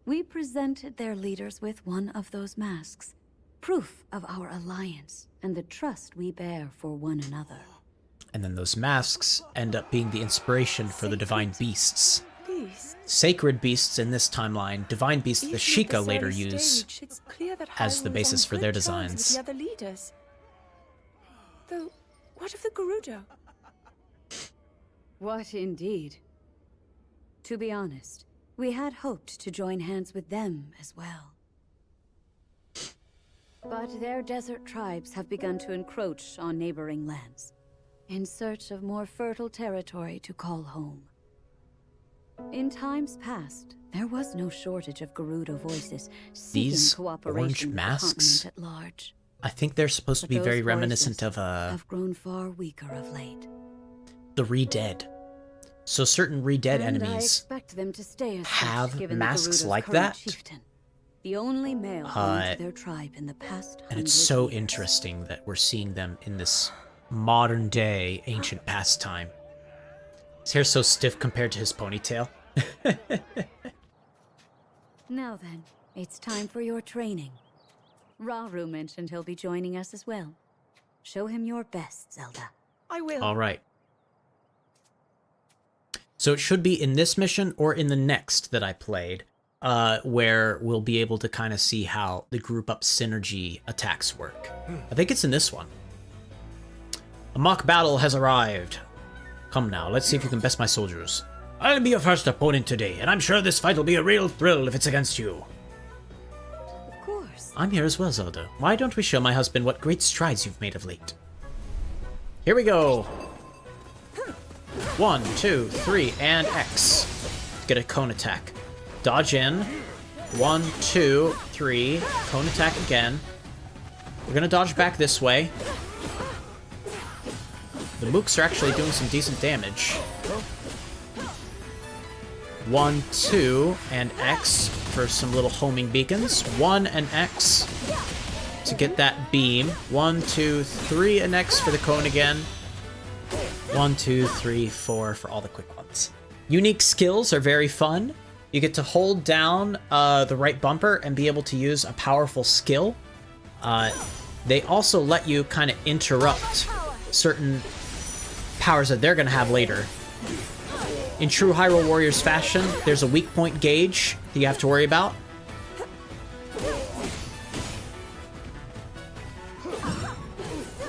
we presented their leaders with one of those masks, proof of our alliance and the trust we bear for one another. And then those masks end up being the inspiration for the divine beasts. Beast. Sacred beasts in this timeline, divine beasts the Even at Sheikah this later early use stage, it's clear that as the Hyrule is basis on for good their terms designs. with the other leaders. Though, what of the Gerudo? What indeed? To be honest, we had hoped to join hands with them as well. But their desert tribes have begun to encroach on neighboring lands, in search of more fertile territory to call home. In times past, there was no shortage of Gerudo voices seeking These cooperation orange with the masks, continent at large. I think they're supposed to But be very those reminiscent voices of have grown far weaker of late. the Re-Dead. So certain Re-Dead And I enemies expect them to stay as such, have given masks the Gerudo's like current that. chieftain, the only male known to their tribe in the past And it's 100 so years. interesting that we're seeing them in this modern day ancient pastime. His hair's so stiff compared to his ponytail. Now then, it's time for your training. Rauru mentioned he'll be joining us as well. Show him your best, Zelda. I will. All right. So it should be in this mission or in the next that I played, where we'll be able to kind of see how the group up synergy attacks work. I think it's in this one. A mock battle has arrived. Come now, let's see if you can best my soldiers. I'll be your first opponent today, and I'm sure this fight will be a real thrill if it's against you. Of course. I'm here as well, Zelda. Why don't we show my husband what great strides you've made of late? Here we go. 1, 2, 3, and X. Get a cone attack. Dodge in. 1, 2, 3. Cone attack again. We're gonna dodge back this way. The mooks are actually doing some decent damage. 1, 2, and X for some little homing beacons. 1 and X to get that beam. 1, 2, 3 and X for the cone again. 1, 2, 3, 4 for all the quick ones. Unique skills are very fun. You get to hold down the right bumper and be able to use a powerful skill. They also let you kind of interrupt certain powers that they're going to have later In true Hyrule Warriors fashion, there's a weak point gauge that you have to worry about.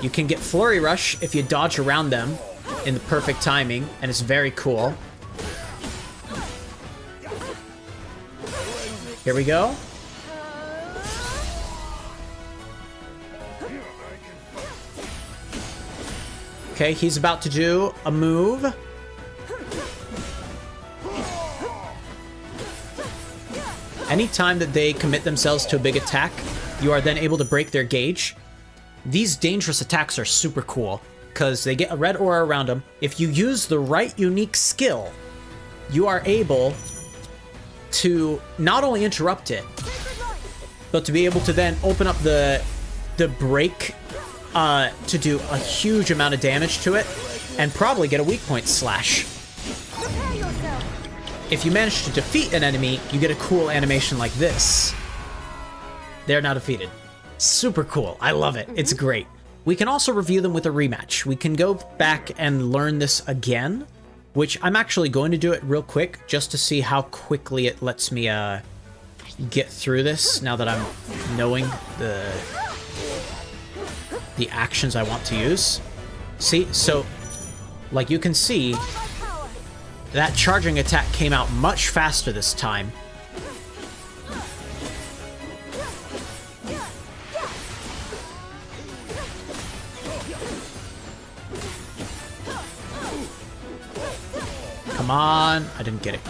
You can get Flurry Rush if you dodge around them in the perfect timing, and it's very cool. Here we go. Okay, he's about to do a move. Anytime that they commit themselves to a big attack, you are then able to break their gauge. These dangerous attacks are super cool because they get a red aura around them. If you use the right unique skill, you are able to not only interrupt it, but to be able to then open up the break to do a huge amount of damage to it and probably get a weak point slash. If you manage to defeat an enemy, you get a cool animation like this. They're now defeated. Super cool. I love it. It's great. We can also review them with a rematch. We can go back and learn this again, which I'm actually going to do it real quick just to see how quickly it lets me get through this now that I'm knowing the actions I want to use. See, so like you can see, that charging attack came out much faster this time. Come on. I didn't get it.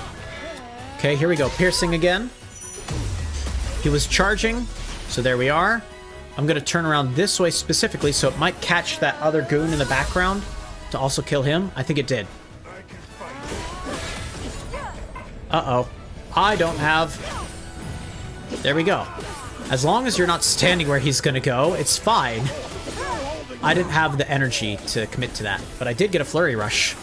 Okay, here we go. Piercing again. He was charging, so there we are. I'm going to turn around this way specifically so it might catch that other goon in the background to also kill him. I think it did. Uh-oh. I don't have... There we go. As long as you're not standing where he's going to go, it's fine. I didn't have the energy to commit to that, but I did get a Flurry Rush.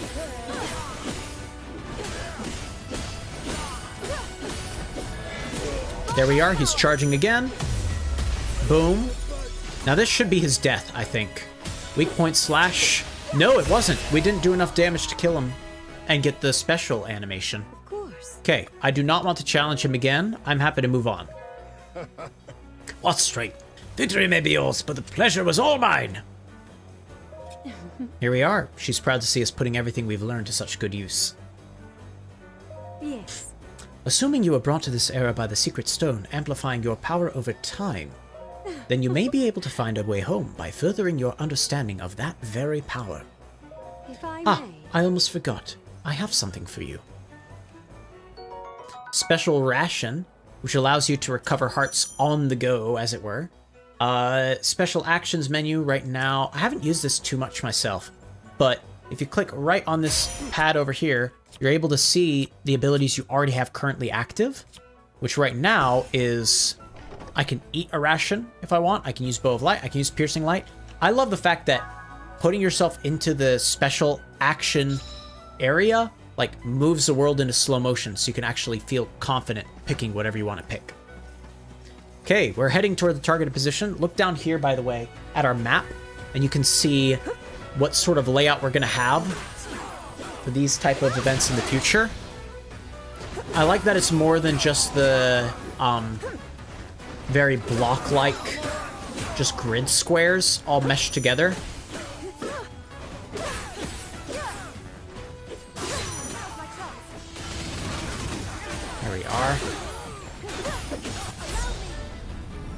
There we are. He's charging again. Boom. Now this should be his death, I think. Weak point slash. No, it wasn't. We didn't do enough damage to kill him and get the special animation. Of course. Okay, I do not want to challenge him again. I'm happy to move on. What's straight? Victory may be yours, but the pleasure was all mine. Here we are. She's proud to see us putting everything we've learned to such good use. Yes. Assuming you were brought to this era by the secret stone, amplifying your power over time, then you may be able to find a way home by furthering your understanding of that very power. If I Ah, may. I almost forgot. I have something for you. Special ration, which allows you to recover hearts on the go, as it were. Special actions menu right now. I haven't used this too much myself, but if you click right on this pad over here, you're able to see the abilities you already have currently active, which right now is I can eat a ration if I want. I can use Bow of Light. I can use Piercing Light. I love the fact that putting yourself into the special action area like moves the world into slow motion so you can actually feel confident picking whatever you want to pick. Okay, we're heading toward the targeted position. Look down here, by the way, at our map, and you can see what sort of layout we're going to have for these type of events in the future. I like that it's more than just the very block-like, just grid squares all meshed together. There we are.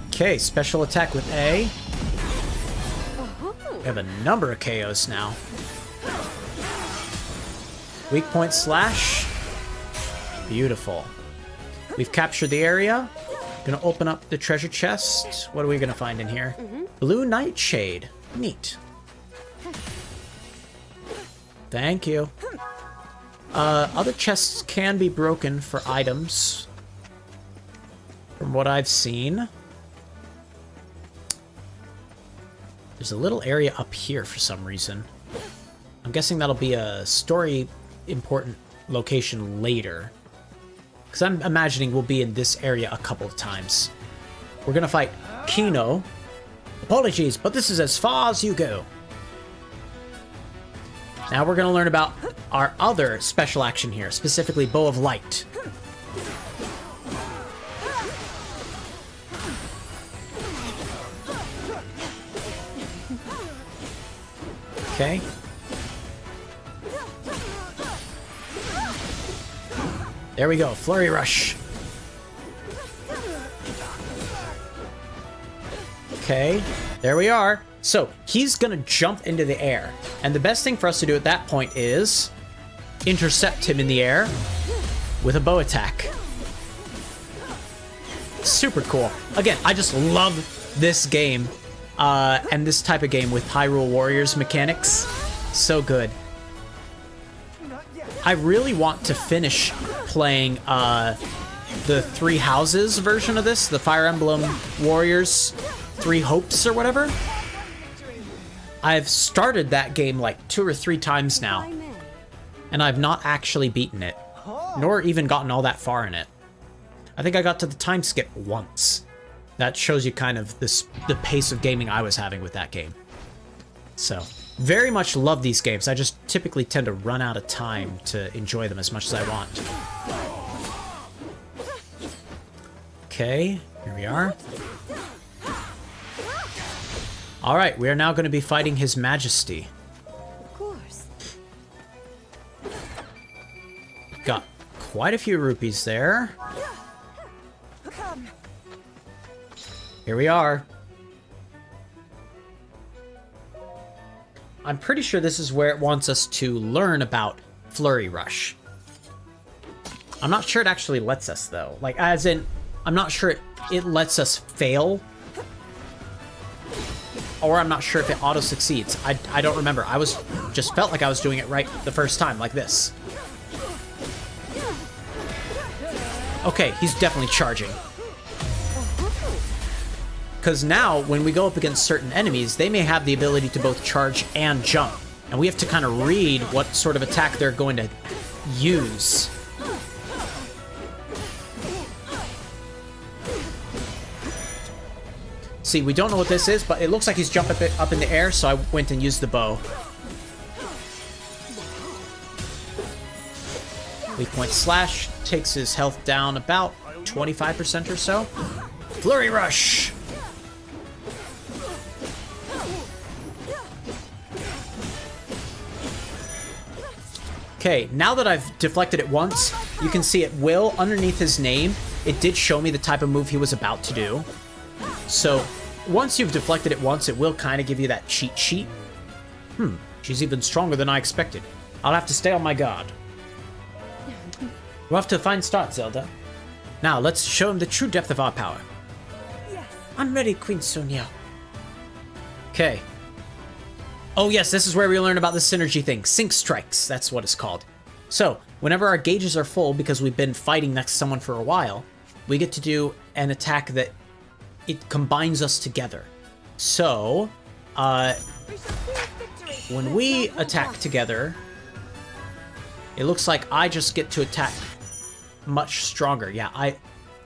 Okay, special attack with A. We have a number of KOs now. Weak point slash. Beautiful. We've captured the area. Gonna open up the treasure chest. What are we gonna find in here? Blue Nightshade. Neat. Thank you. Other chests can be broken for items, from what I've seen. There's a little area up here for some reason. I'm guessing that'll be a story important location later. Because I'm imagining we'll be in this area a couple of times. We're gonna fight Kino. Apologies, but this is as far as you go. Now we're going to learn about our other special action here, specifically Bow of Light. Okay. There we go, Flurry Rush. Okay, there we are. So, he's gonna jump into the air. And the best thing for us to do at that point is intercept him in the air with a bow attack. Super cool. Again, I just love this game. And this type of game with Hyrule Warriors mechanics. So good. I really want to finish playing the Three Houses version of this, the Fire Emblem Warriors Three Hopes or whatever. I've started that game like 2 or 3 times now, and I've not actually beaten it, nor even gotten all that far in it. I think I got to the time skip once. That shows you kind of the pace of gaming I was having with that game. So, very much love these games. I just typically tend to run out of time to enjoy them as much as I want. Okay, here we are. Alright, we are now going to be fighting His Majesty. Of course. Got quite a few rupees there. Here we are. I'm pretty sure this is where it wants us to learn about Flurry Rush. I'm not sure it actually lets us, though. Like, as in, I'm not sure it lets us fail. Or I'm not sure if it auto-succeeds. I don't remember. Just felt like I was doing it right the first time, like this. Okay, he's definitely charging. Because now, when we go up against certain enemies, they may have the ability to both charge and jump. And we have to kind of read what sort of attack they're going to use. See, we don't know what this is, but it looks like he's jumping up in the air, so I went and used the bow. Weak point slash takes his health down about 25% or so. Flurry Rush! Okay, now that I've deflected it once, you can see it will, underneath his name, it did show me the type of move he was about to do. So, once you've deflected it once, it will kind of give you that cheat sheet. She's even stronger than I expected. I'll have to stay on my guard. We're off to a fine start, Zelda. Now, let's show him the true depth of our power. Yes. I'm ready, Queen Sonia. Okay. Oh yes, this is where we learn about the synergy thing. Sync strikes, that's what it's called. So, whenever our gauges are full, because we've been fighting next to someone for a while, we get to do an attack that it combines us together. So, when we attack together, it looks like I just get to attack much stronger. Yeah,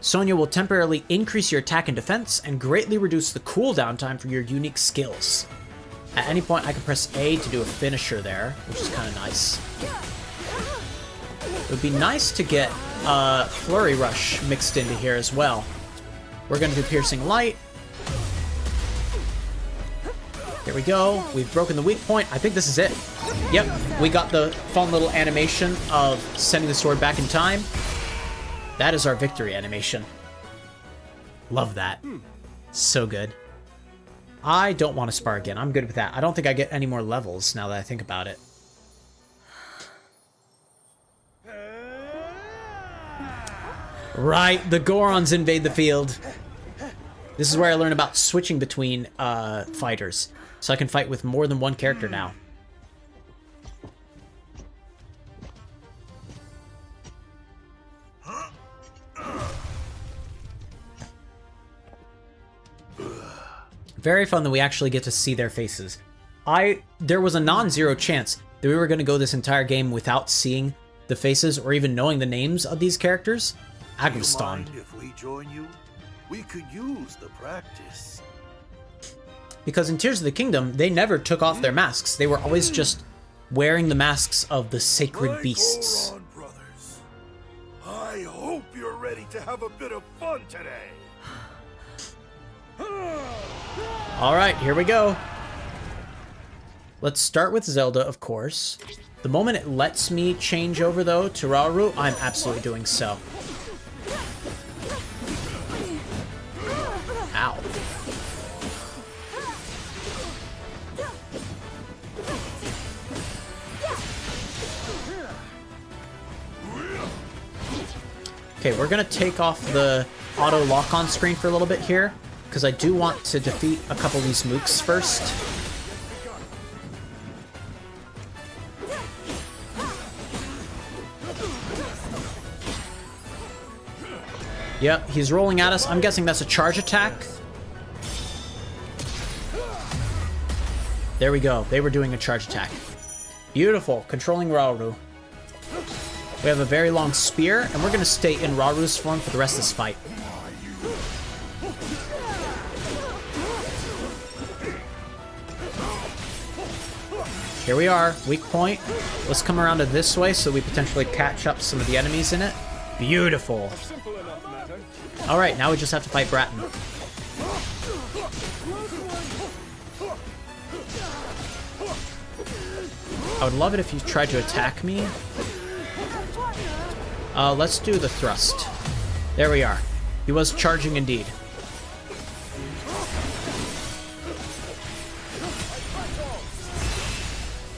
Sonia will temporarily increase your attack and defense and greatly reduce the cooldown time for your unique skills. At any point, I can press A to do a finisher there, which is kind of nice. It would be nice to get Flurry Rush mixed into here as well. We're going to do Piercing Light. Here we go. We've broken the weak point. I think this is it. Yep, we got the fun little animation of sending the sword back in time. That is our victory animation. Love that. So good. I don't want to spar again. I'm good with that. I don't think I get any more levels now that I think about it. Right, the Gorons invade the field. This is where I learn about switching between fighters. So I can fight with more than one character now. Very fun that we actually get to see their faces. There was a non-zero chance that we were going to go this entire game without seeing the faces or even knowing the names of these characters. Agriston. If we join you, we could use the practice. Because in Tears of the Kingdom, they never took off their masks. They were always just wearing the masks of the sacred Right, beasts. hold on, brothers. I hope you're ready to have a bit of fun today. All right, here we go. Let's start with Zelda, of course. The moment it lets me change over, though, to Hyrule, I'm absolutely doing so. Ow. Okay, we're gonna take off the auto lock-on screen for a little bit here, because I do want to defeat a couple of these mooks first. Yep, he's rolling at us. I'm guessing that's a charge attack. There we go. They were doing a charge attack. Beautiful. Controlling Rauru. We have a very long spear, and we're going to stay in Rauru's form for the rest of this fight. Here we are. Weak point. Let's come around to this way so we potentially catch up some of the enemies in it. Beautiful. Alright, now we just have to fight Bratton. I would love it if you tried to attack me. Let's do the thrust. There we are. He was charging indeed.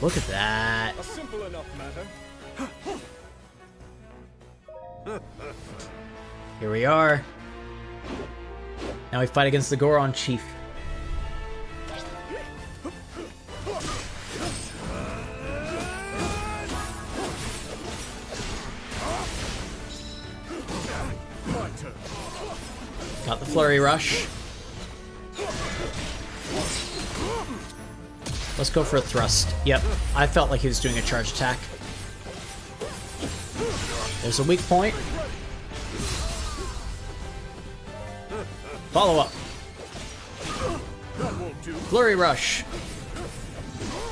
Look at that. A simple enough matter. Here we are. Now we fight against the Goron Chief. Got the flurry rush. Let's go for a thrust. Yep, I felt like he was doing a charge attack. There's a weak point. Follow up. Flurry rush.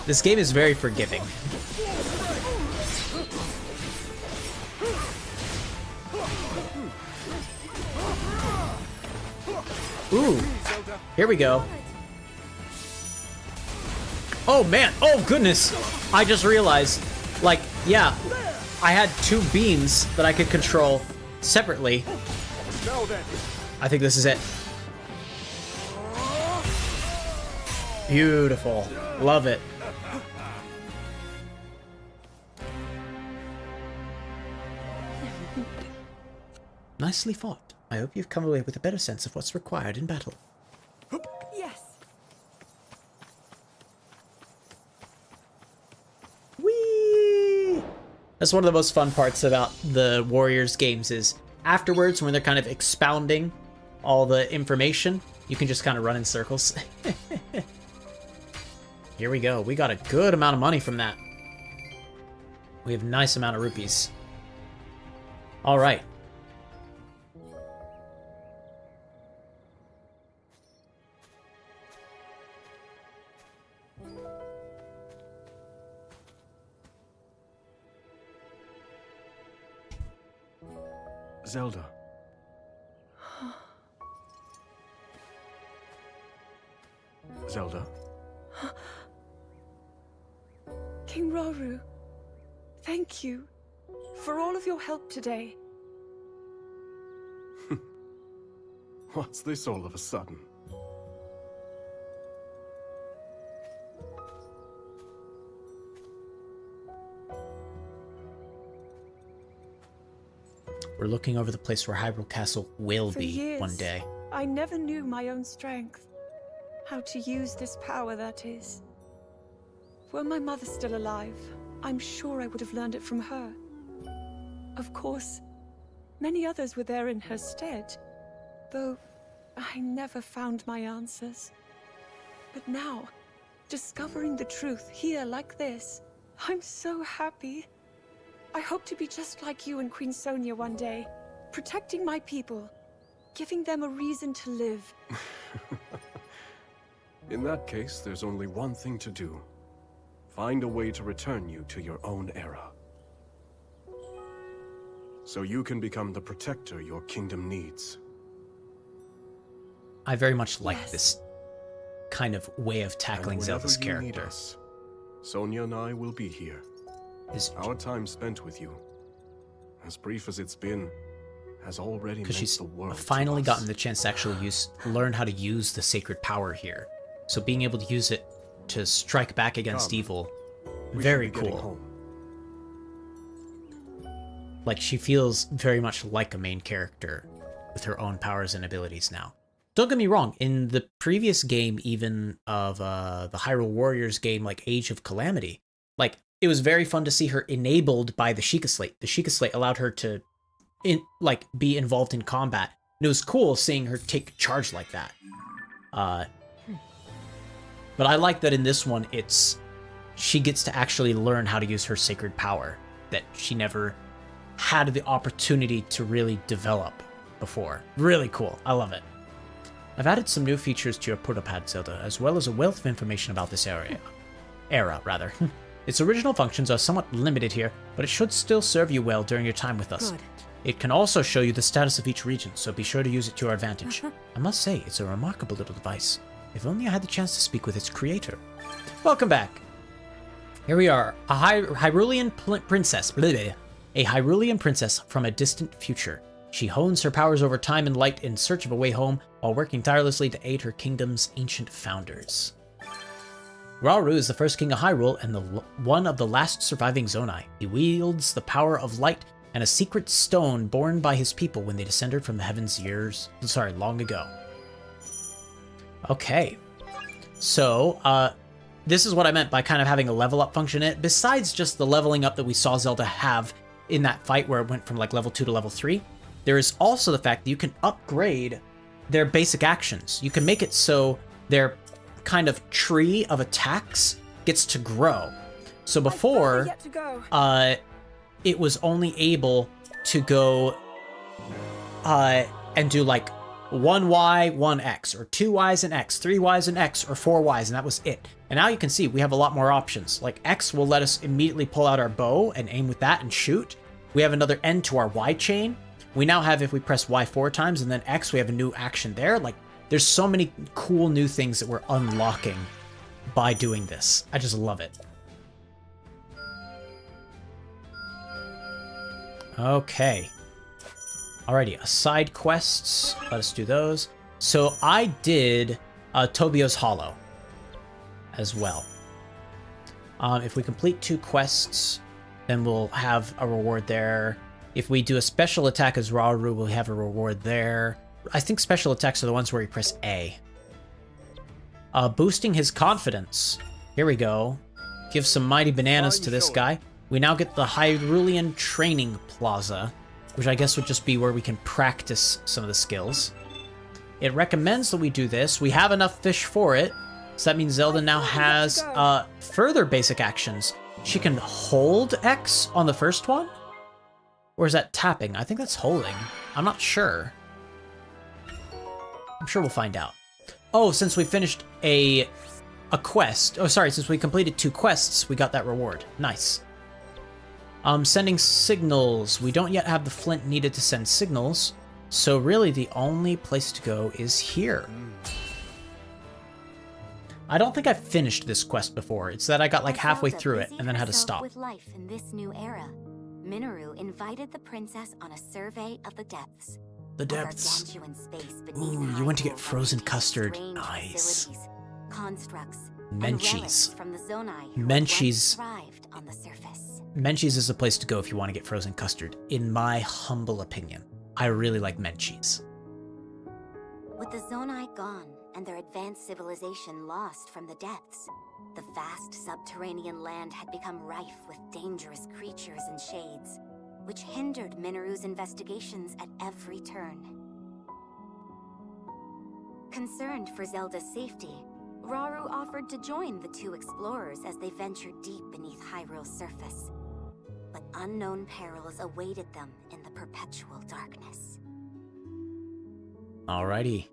This game is very forgiving. Ooh, here we go. Oh man, oh goodness. I just realized, like, yeah, I had two beams that I could control separately. I think this is it. Beautiful. Love it. Nicely fought. I hope you've come away with a better sense of what's required in battle. Yes. Whee! That's one of the most fun parts about the Warriors games is afterwards when they're kind of expounding all the information, you can just kind of run in circles. Here we go. We got a good amount of money from that. We have a nice amount of rupees. All right. Zelda. Zelda? King Rauru, thank you for all of your help today. What's this all of a sudden? We're looking over the place where Hyrule Castle will For be years, one day. I never knew my own strength. How to use this power, that is. Were my mother still alive, I'm sure I would have learned it from her. Of course, many others were there in her stead, though I never found my answers. But now, discovering the truth here like this, I'm so happy. I hope to be just like you and Queen Sonia one day, protecting my people, giving them a reason to live. In that case, there's only one thing to do. find a way to return you to your own era. So you can become the protector your kingdom needs. I very much like this kind of way of tackling And Zelda's whenever you need character. us, Sonia and I will be here. Our time spent with you, as brief as it's been, has already meant Because she's the world finally to us. gotten the chance to actually learn how to use the sacred power here. So being able to use it to strike back against Come. evil, We should very be getting cool. home. Like, she feels very much like a main character with her own powers and abilities now. Don't get me wrong, in the previous game, even of the Hyrule Warriors game, like Age of Calamity, like, it was very fun to see her enabled by the Sheikah Slate. The Sheikah Slate allowed her to, be involved in combat. And it was cool seeing her take charge like that. But I like that in this one, she gets to actually learn how to use her sacred power that she never had the opportunity to really develop before. Really cool. I love it. I've added some new features to your protopad, Zelda, as well as a wealth of information about this era. Its original functions are somewhat limited here, but it should still serve you well during your time with us. Good. It can also show you the status of each region, so be sure to use it to your advantage. I must say, it's a remarkable little device. If only I had the chance to speak with its creator. Welcome back. Here we are, a Hyrulean princess. A Hyrulean princess from a distant future. She hones her powers over time and light in search of a way home, while working tirelessly to aid her kingdom's ancient founders. Rauru is the first king of Hyrule and one of the last surviving Zonai. He wields the power of light and a secret stone borne by his people when they descended from the heavens long ago. Okay. So, this is what I meant by kind of having a level up function in it. Besides just the leveling up that we saw Zelda have in that fight where it went from like level 2 to level 3, there is also the fact that you can upgrade their basic actions. You can make it so their kind of tree of attacks gets to grow. So before, it was only able to go and do like 1Y, 1X, or 2Ys and X, 3Ys and X, or 4Ys, and that was it. And now you can see we have a lot more options. Like X will let us immediately pull out our bow and aim with that and shoot. We have another end to our Y chain. We now have, if we press Y 4 times and then X, we have a new action there. Like, there's so many cool new things that we're unlocking by doing this. I just love it. Okay. Alrighty, side quests. Let us do those. So I did Tobio's Hollow as well. If we complete 2 quests, then we'll have a reward there. If we do a special attack as Rauru, we'll have a reward there. I think special attacks are the ones where you press A. Boosting his confidence. Here we go. Give some mighty bananas to this guy. We now get the Hyrulean Training Plaza, which I guess would just be where we can practice some of the skills. It recommends that we do this. We have enough fish for it. So that means Zelda now has further basic actions. She can hold X on the first one? Or is that tapping? I think that's holding. I'm not sure. I'm sure we'll find out. Oh, since we finished a quest. Oh, sorry, since we completed 2 quests, we got that reward. Nice. Sending signals. We don't yet have the flint needed to send signals, so really the only place to go is here. I don't think I've finished this quest before. It's that I got like halfway through it and then had to stop. With life in this new era, Minoru invited the princess on a survey of the depths. The depths. Gargantuan space beneath Ooh, you went to get Hyrule frozen contains custard. strange Nice. facilities, constructs, Menchie's. and relics from the Zonai who Menchie's. once thrived on the surface. Menchie's is the place to go if you want to get frozen custard, in my humble opinion. I really like Menchie's. With the Zonai gone and their advanced civilization lost from the depths, the vast subterranean land had become rife with dangerous creatures and shades, which hindered Minoru's investigations at every turn. Concerned for Zelda's safety, Rauru offered to join the 2 explorers as they ventured deep beneath Hyrule's surface. But unknown perils awaited them in the perpetual darkness. Alrighty.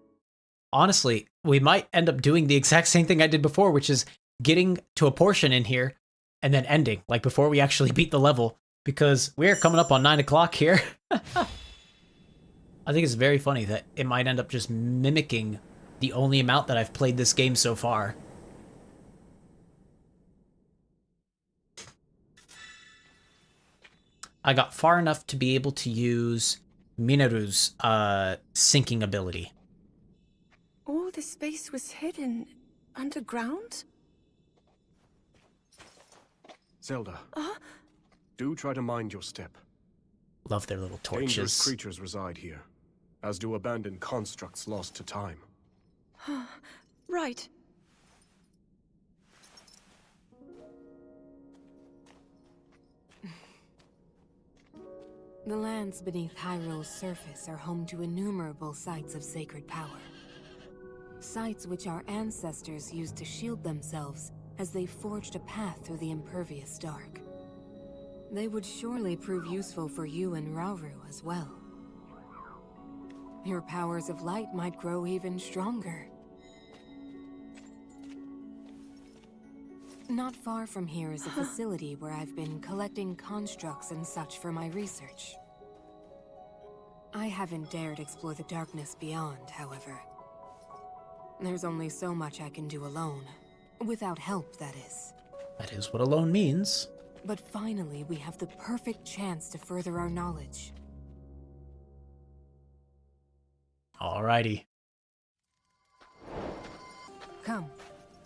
Honestly, we might end up doing the exact same thing I did before, which is getting to a portion in here and then ending, like before we actually beat the level, because we're coming up on 9 o'clock here. I think it's very funny that it might end up just mimicking the only amount that I've played this game so far. I got far enough to be able to use Minaru's sinking ability. All this space was hidden underground? Zelda, do try to mind your step. Love their little Dangerous torches. creatures reside here, as do abandoned constructs lost to time. Right. The lands beneath Hyrule's surface are home to innumerable sites of sacred power. Sites which our ancestors used to shield themselves as they forged a path through the impervious dark. They would surely prove useful for you and Rauru as well. Your powers of light might grow even stronger. Not far from here is a facility where I've been collecting constructs and such for my research. I haven't dared explore the darkness beyond, however. There's only so much I can do alone. Without help, that is. That is what alone means. But finally, we have the perfect chance to further our knowledge. Alrighty. Come,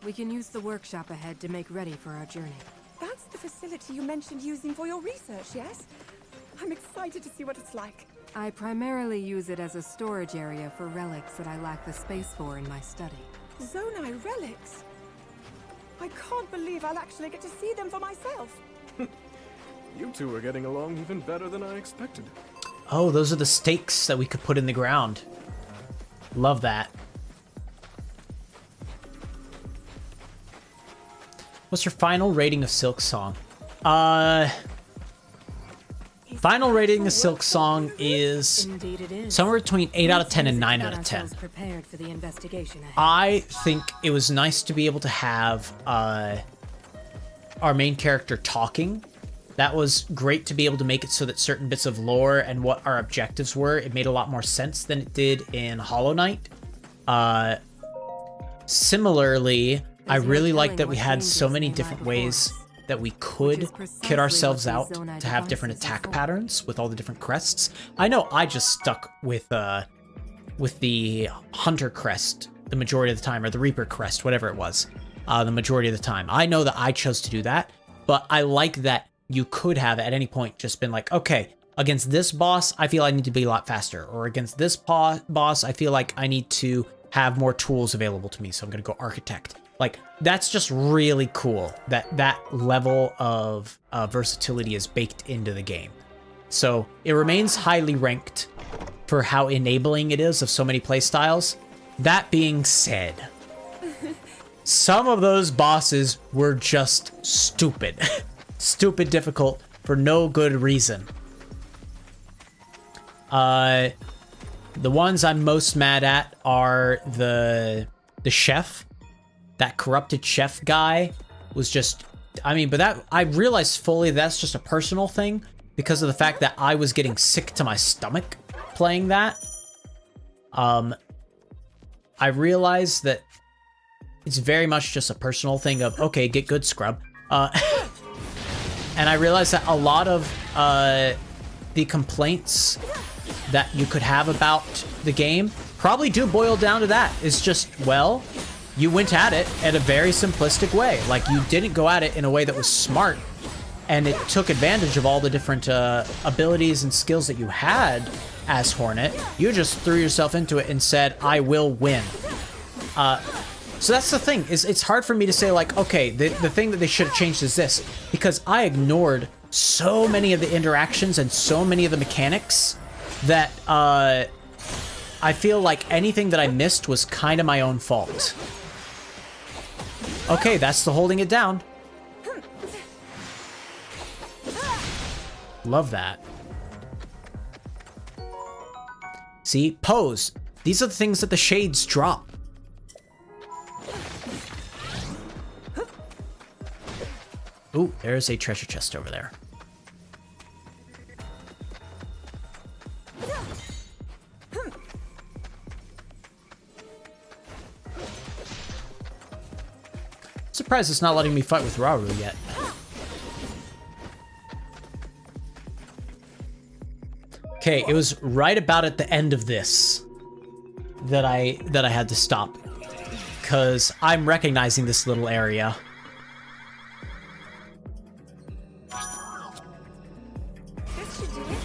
we can use the workshop ahead to make ready for our journey. That's the facility you mentioned using for your research, yes? I'm excited to see what it's like. I primarily use it as a storage area for relics that I lack the space for in my study. Zonai relics? I can't believe I'll actually get to see them for myself. You two are getting along even better than I expected. Oh, those are the stakes that we could put in the ground. Love that. What's your final rating of Silksong? Final rating of Silksong is Indeed it is. somewhere between 8 out of 10 and 9 out of 10. Prepared for the investigation ahead. I think it was nice to be able to have our main character talking. That was great to be able to make it so that certain bits of lore and what our objectives were, it made a lot more sense than it did in Hollow Knight. Similarly, I really like that we had so many different ways that we could kit ourselves out to have different attack patterns with all the different crests. I know I just stuck with the Hunter crest the majority of the time, or the Reaper crest, whatever it was, the majority of the time. I know that I chose to do that, but I like that you could have at any point just been like, okay, against this boss, I feel I need to be a lot faster, or against this boss, I feel like I need to have more tools available to me, so I'm gonna go Architect. Like, that's just really cool that that level of versatility is baked into the game. So it remains highly ranked for how enabling it is of so many playstyles. That being said, some of those bosses were just stupid. Stupid difficult for no good reason. The ones I'm most mad at are the chef. That corrupted chef guy was just, I mean, but that, I realized fully that's just a personal thing because of the fact that I was getting sick to my stomach playing that. I realized that it's very much just a personal thing of, okay, get good, scrub. And I realized that a lot of the complaints that you could have about the game probably do boil down to that. It's just, well, you went at it in a very simplistic way. Like, you didn't go at it in a way that was smart, and it took advantage of all the different abilities and skills that you had as Hornet. You just threw yourself into it and said, I will win. So that's the thing, is it's hard for me to say, like, okay, the thing that they should have changed is this, because I ignored so many of the interactions and so many of the mechanics that I feel like anything that I missed was kind of my own fault. Okay, that's the holding it down. Love that. See, pose. These are the things that the shades drop. Ooh, there's a treasure chest over there. Surprised it's not letting me fight with Rauru yet. Okay, it was right about at the end of this that I had to stop, because I'm recognizing this little area. This should do it.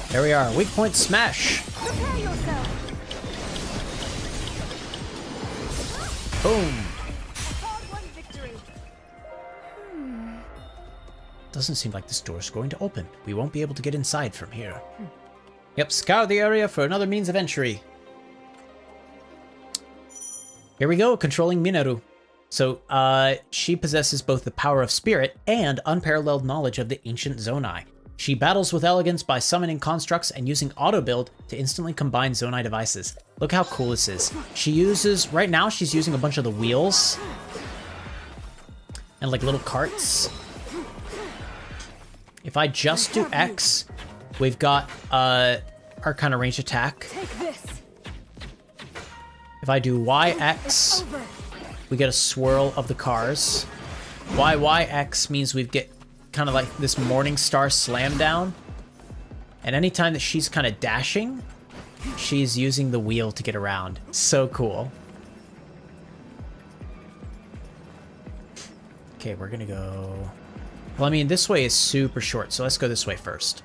There we are. Weak point smash. Prepare yourself. Boom. Hard-won victory. Doesn't seem like this door's going to open. We won't be able to get inside from here. Yep, scour the area for another means of entry. Here we go, controlling Minaru. So, she possesses both the power of spirit and unparalleled knowledge of the ancient Zonai. She battles with elegance by summoning constructs and using auto-build to instantly combine Zonai devices. Look how cool this is. She uses, right now she's using a bunch of the wheels and like little carts. If I just do X, we've got our kind of range attack. Take this. If I do YX, we get a swirl of the cars. YYX means we get kind of like this Morning Star slam down. And anytime that she's kind of dashing, she's using the wheel to get around. So cool. Okay, we're gonna go... Well, I mean, this way is super short, so let's go this way first.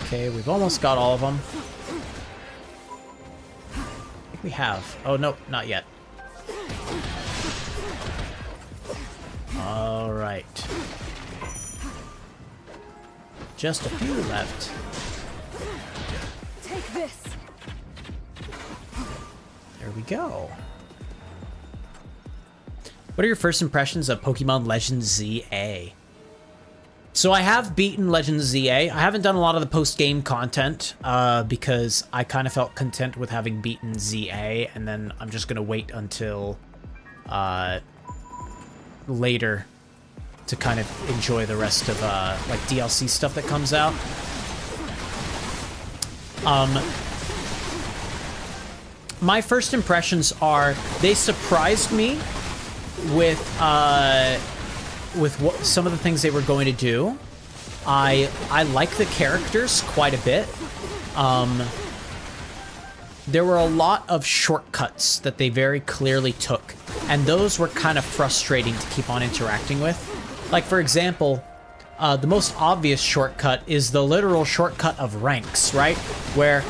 Okay, we've almost got all of them. I think we have. Oh, no, not yet. All right. Just a few left. Take this. There we go. What are your first impressions of Pokemon Legends ZA? So I have beaten Legends ZA. I haven't done a lot of the post-game content because I kind of felt content with having beaten ZA, and then I'm just going to wait until later to kind of enjoy the rest of like DLC stuff that comes out. My first impressions are they surprised me with what some of the things they were going to do. I like the characters quite a bit. There were a lot of shortcuts that they very clearly took, and those were kind of frustrating to keep on interacting with. Like, for example, the most obvious shortcut is the literal shortcut of ranks, right? Where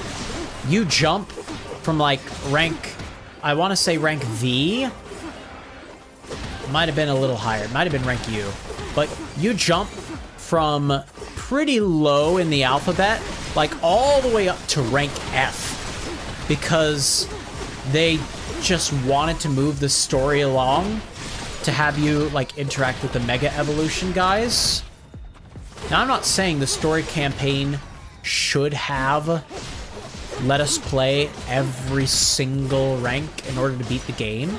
you jump from like rank, I want to say rank V. Might have been a little higher. Might have been rank U. But you jump from pretty low in the alphabet, like all the way up to rank F, because they just wanted to move the story along to have you like interact with the Mega Evolution guys. Now, I'm not saying the story campaign should have let us play every single rank in order to beat the game,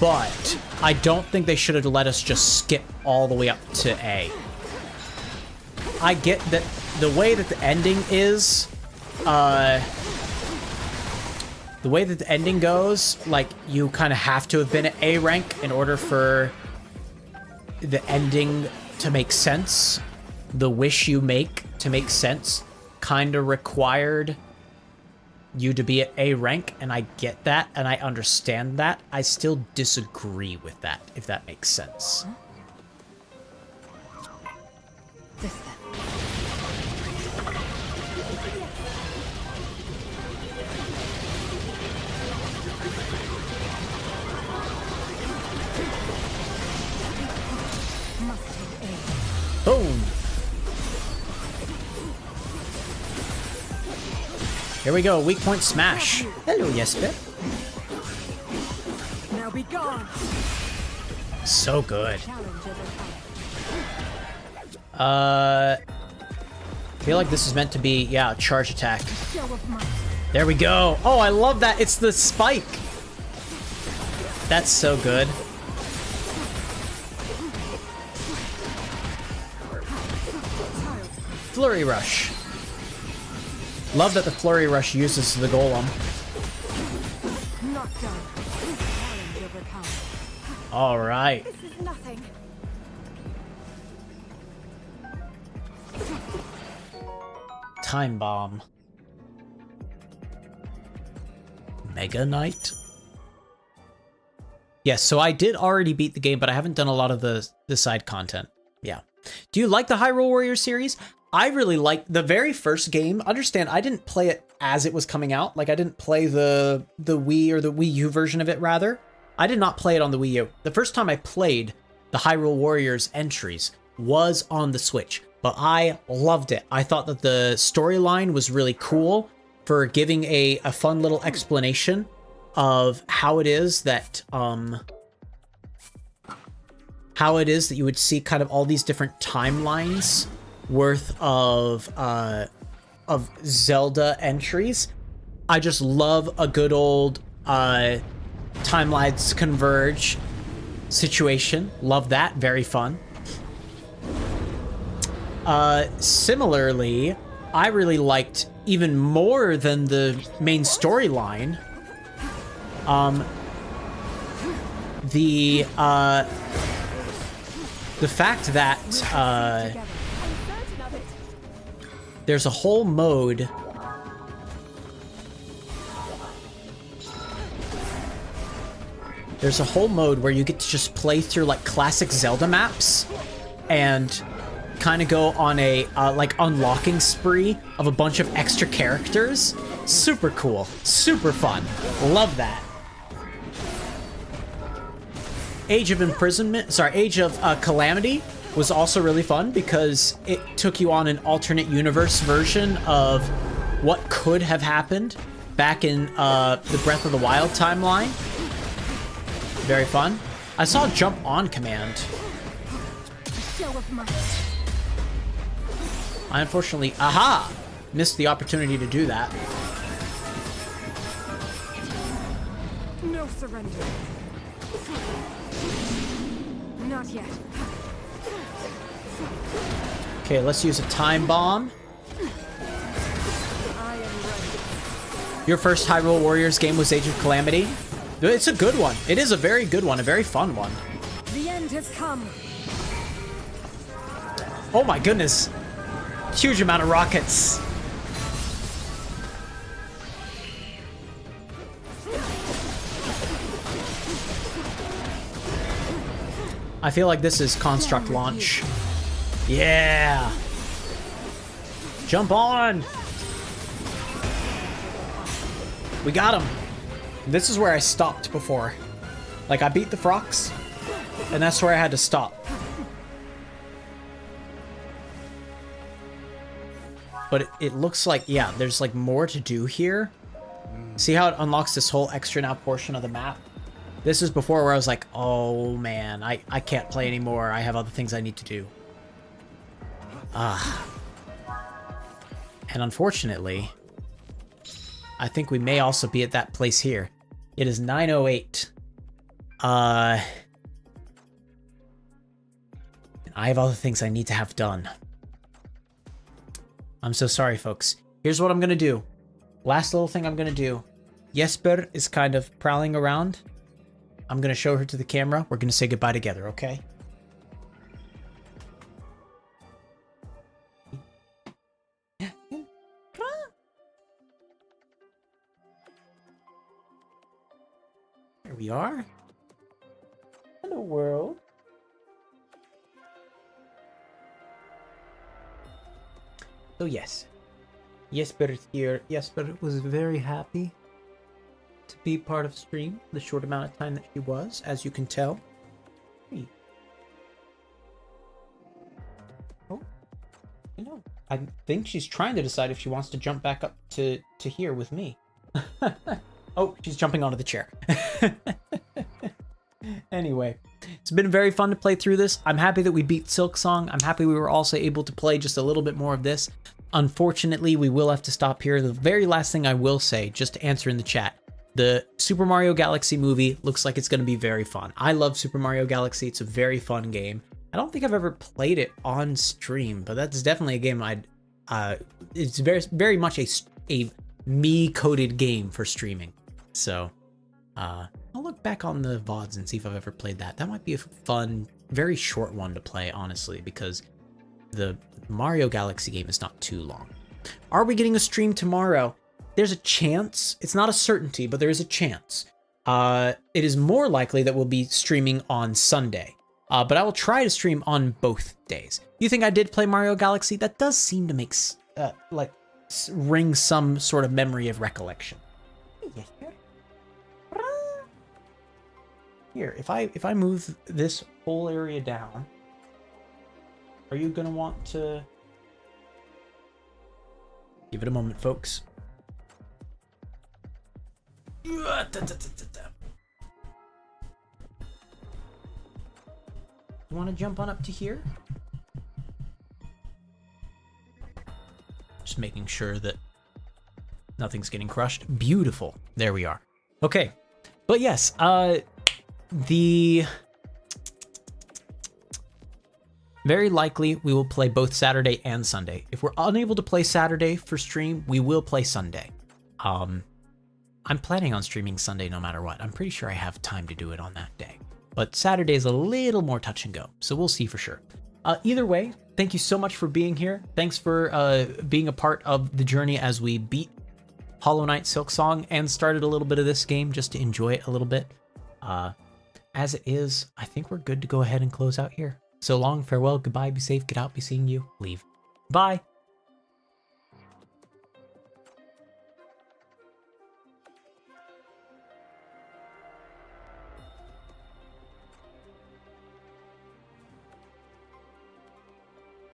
but I don't think they should have let us just skip all the way up to A. I get that the way that the ending is, the way that the ending goes, like, you kind of have to have been at A rank in order for the ending to make sense. The wish you make to make sense kind of required you to be at A rank, and I get that, and I understand that. I still disagree with that, if that makes sense. Boom. Here we go. Weak point smash. Hello, Jesper. Now be gone. So good. I feel like this is meant to be, yeah, a charge attack. There we go. Oh, I love that. It's the spike. That's so good. Flurry Rush. Love that the Flurry Rush uses the golem. All right. This is nothing. Time Bomb. Mega Knight. Yes, so I did already beat the game, but I haven't done a lot of the side content. Yeah. Do you like the Hyrule Warriors series? I really like the very first game. Understand, I didn't play it as it was coming out. Like, I didn't play the Wii or the Wii U version of it, rather. I did not play it on the Wii U. The first time I played the Hyrule Warriors entries was on the Switch, but I loved it. I thought that the storyline was really cool for giving a fun little explanation of how it is that you would see kind of all these different timelines worth of Zelda entries. I just love a good old timelines converge situation. Love that. Very fun. Similarly, I really liked, even more than the main storyline, the fact that there's a whole mode where you get to just play through like classic Zelda maps and kind of go on a like unlocking spree of a bunch of extra characters. Super cool, super fun. Love that. Age of Calamity was also really fun because it took you on an alternate universe version of what could have happened back in the Breath of the Wild timeline. Very fun. I saw Jump On command. I unfortunately, missed the opportunity to do that. No surrender. Not yet. Okay, let's use a Time Bomb. Your first Hyrule Warriors game was Age of Calamity. It's a good one. It is a very good one, a very fun one. The end has come. Oh my goodness. Huge amount of rockets. I feel like this is Construct launch. Yeah. Jump on. We got him. This is where I stopped before. Like, I beat the frogs, and that's where I had to stop. But it looks like, yeah, there's like more to do here. See how it unlocks this whole extra now portion of the map? This is before where I was like, oh man, I can't play anymore. I have other things I need to do. And unfortunately, I think we may also be at that place here. It is 9:08. I have other things I need to have done. I'm so sorry, folks. Here's what I'm gonna do. Last little thing I'm gonna do. Jesper is kind of prowling around. I'm gonna show her to the camera. We're gonna say goodbye together, okay? There we are. Hello, world. So yes, Jesper is here. Jesper was very happy to be part of stream the short amount of time that she was, as you can tell. Hey. You know, I think she's trying to decide if she wants to jump back up to here with me. Oh, she's jumping onto the chair. Anyway, it's been very fun to play through this. I'm happy that we beat Silksong. I'm happy we were also able to play just a little bit more of this. Unfortunately, we will have to stop here. The very last thing I will say, just to answer in the chat, the Super Mario Galaxy movie looks like it's going to be very fun. I love Super Mario Galaxy. It's a very fun game. I don't think I've ever played it on stream, but that's definitely a game it's very much a me-coded game for streaming. So, I'll look back on the VODs and see if I've ever played that. That might be a fun, very short one to play, honestly, because the Mario Galaxy game is not too long. Are we getting a stream tomorrow? There's a chance. It's not a certainty, but there is a chance. It is more likely that we'll be streaming on Sunday. But I will try to stream on both days. You think I did play Mario Galaxy? That does seem to make, ring some sort of memory of recollection. Here, if I move this whole area down, are you gonna want to give it a moment, folks? You want to jump on up to here? Just making sure that nothing's getting crushed. Beautiful. There we are. Okay. But yes, very likely we will play both Saturday and Sunday. If we're unable to play Saturday for stream, we will play Sunday. I'm planning on streaming Sunday no matter what. I'm pretty sure I have time to do it on that day. But Saturday is a little more touch and go, so we'll see for sure. Either way, thank you so much for being here. Thanks for being a part of the journey as we beat Hollow Knight Silksong and started a little bit of this game just to enjoy it a little bit. As it is, I think we're good to go ahead and close out here. So long, farewell, goodbye, be safe, get out, be seeing you, leave. Bye!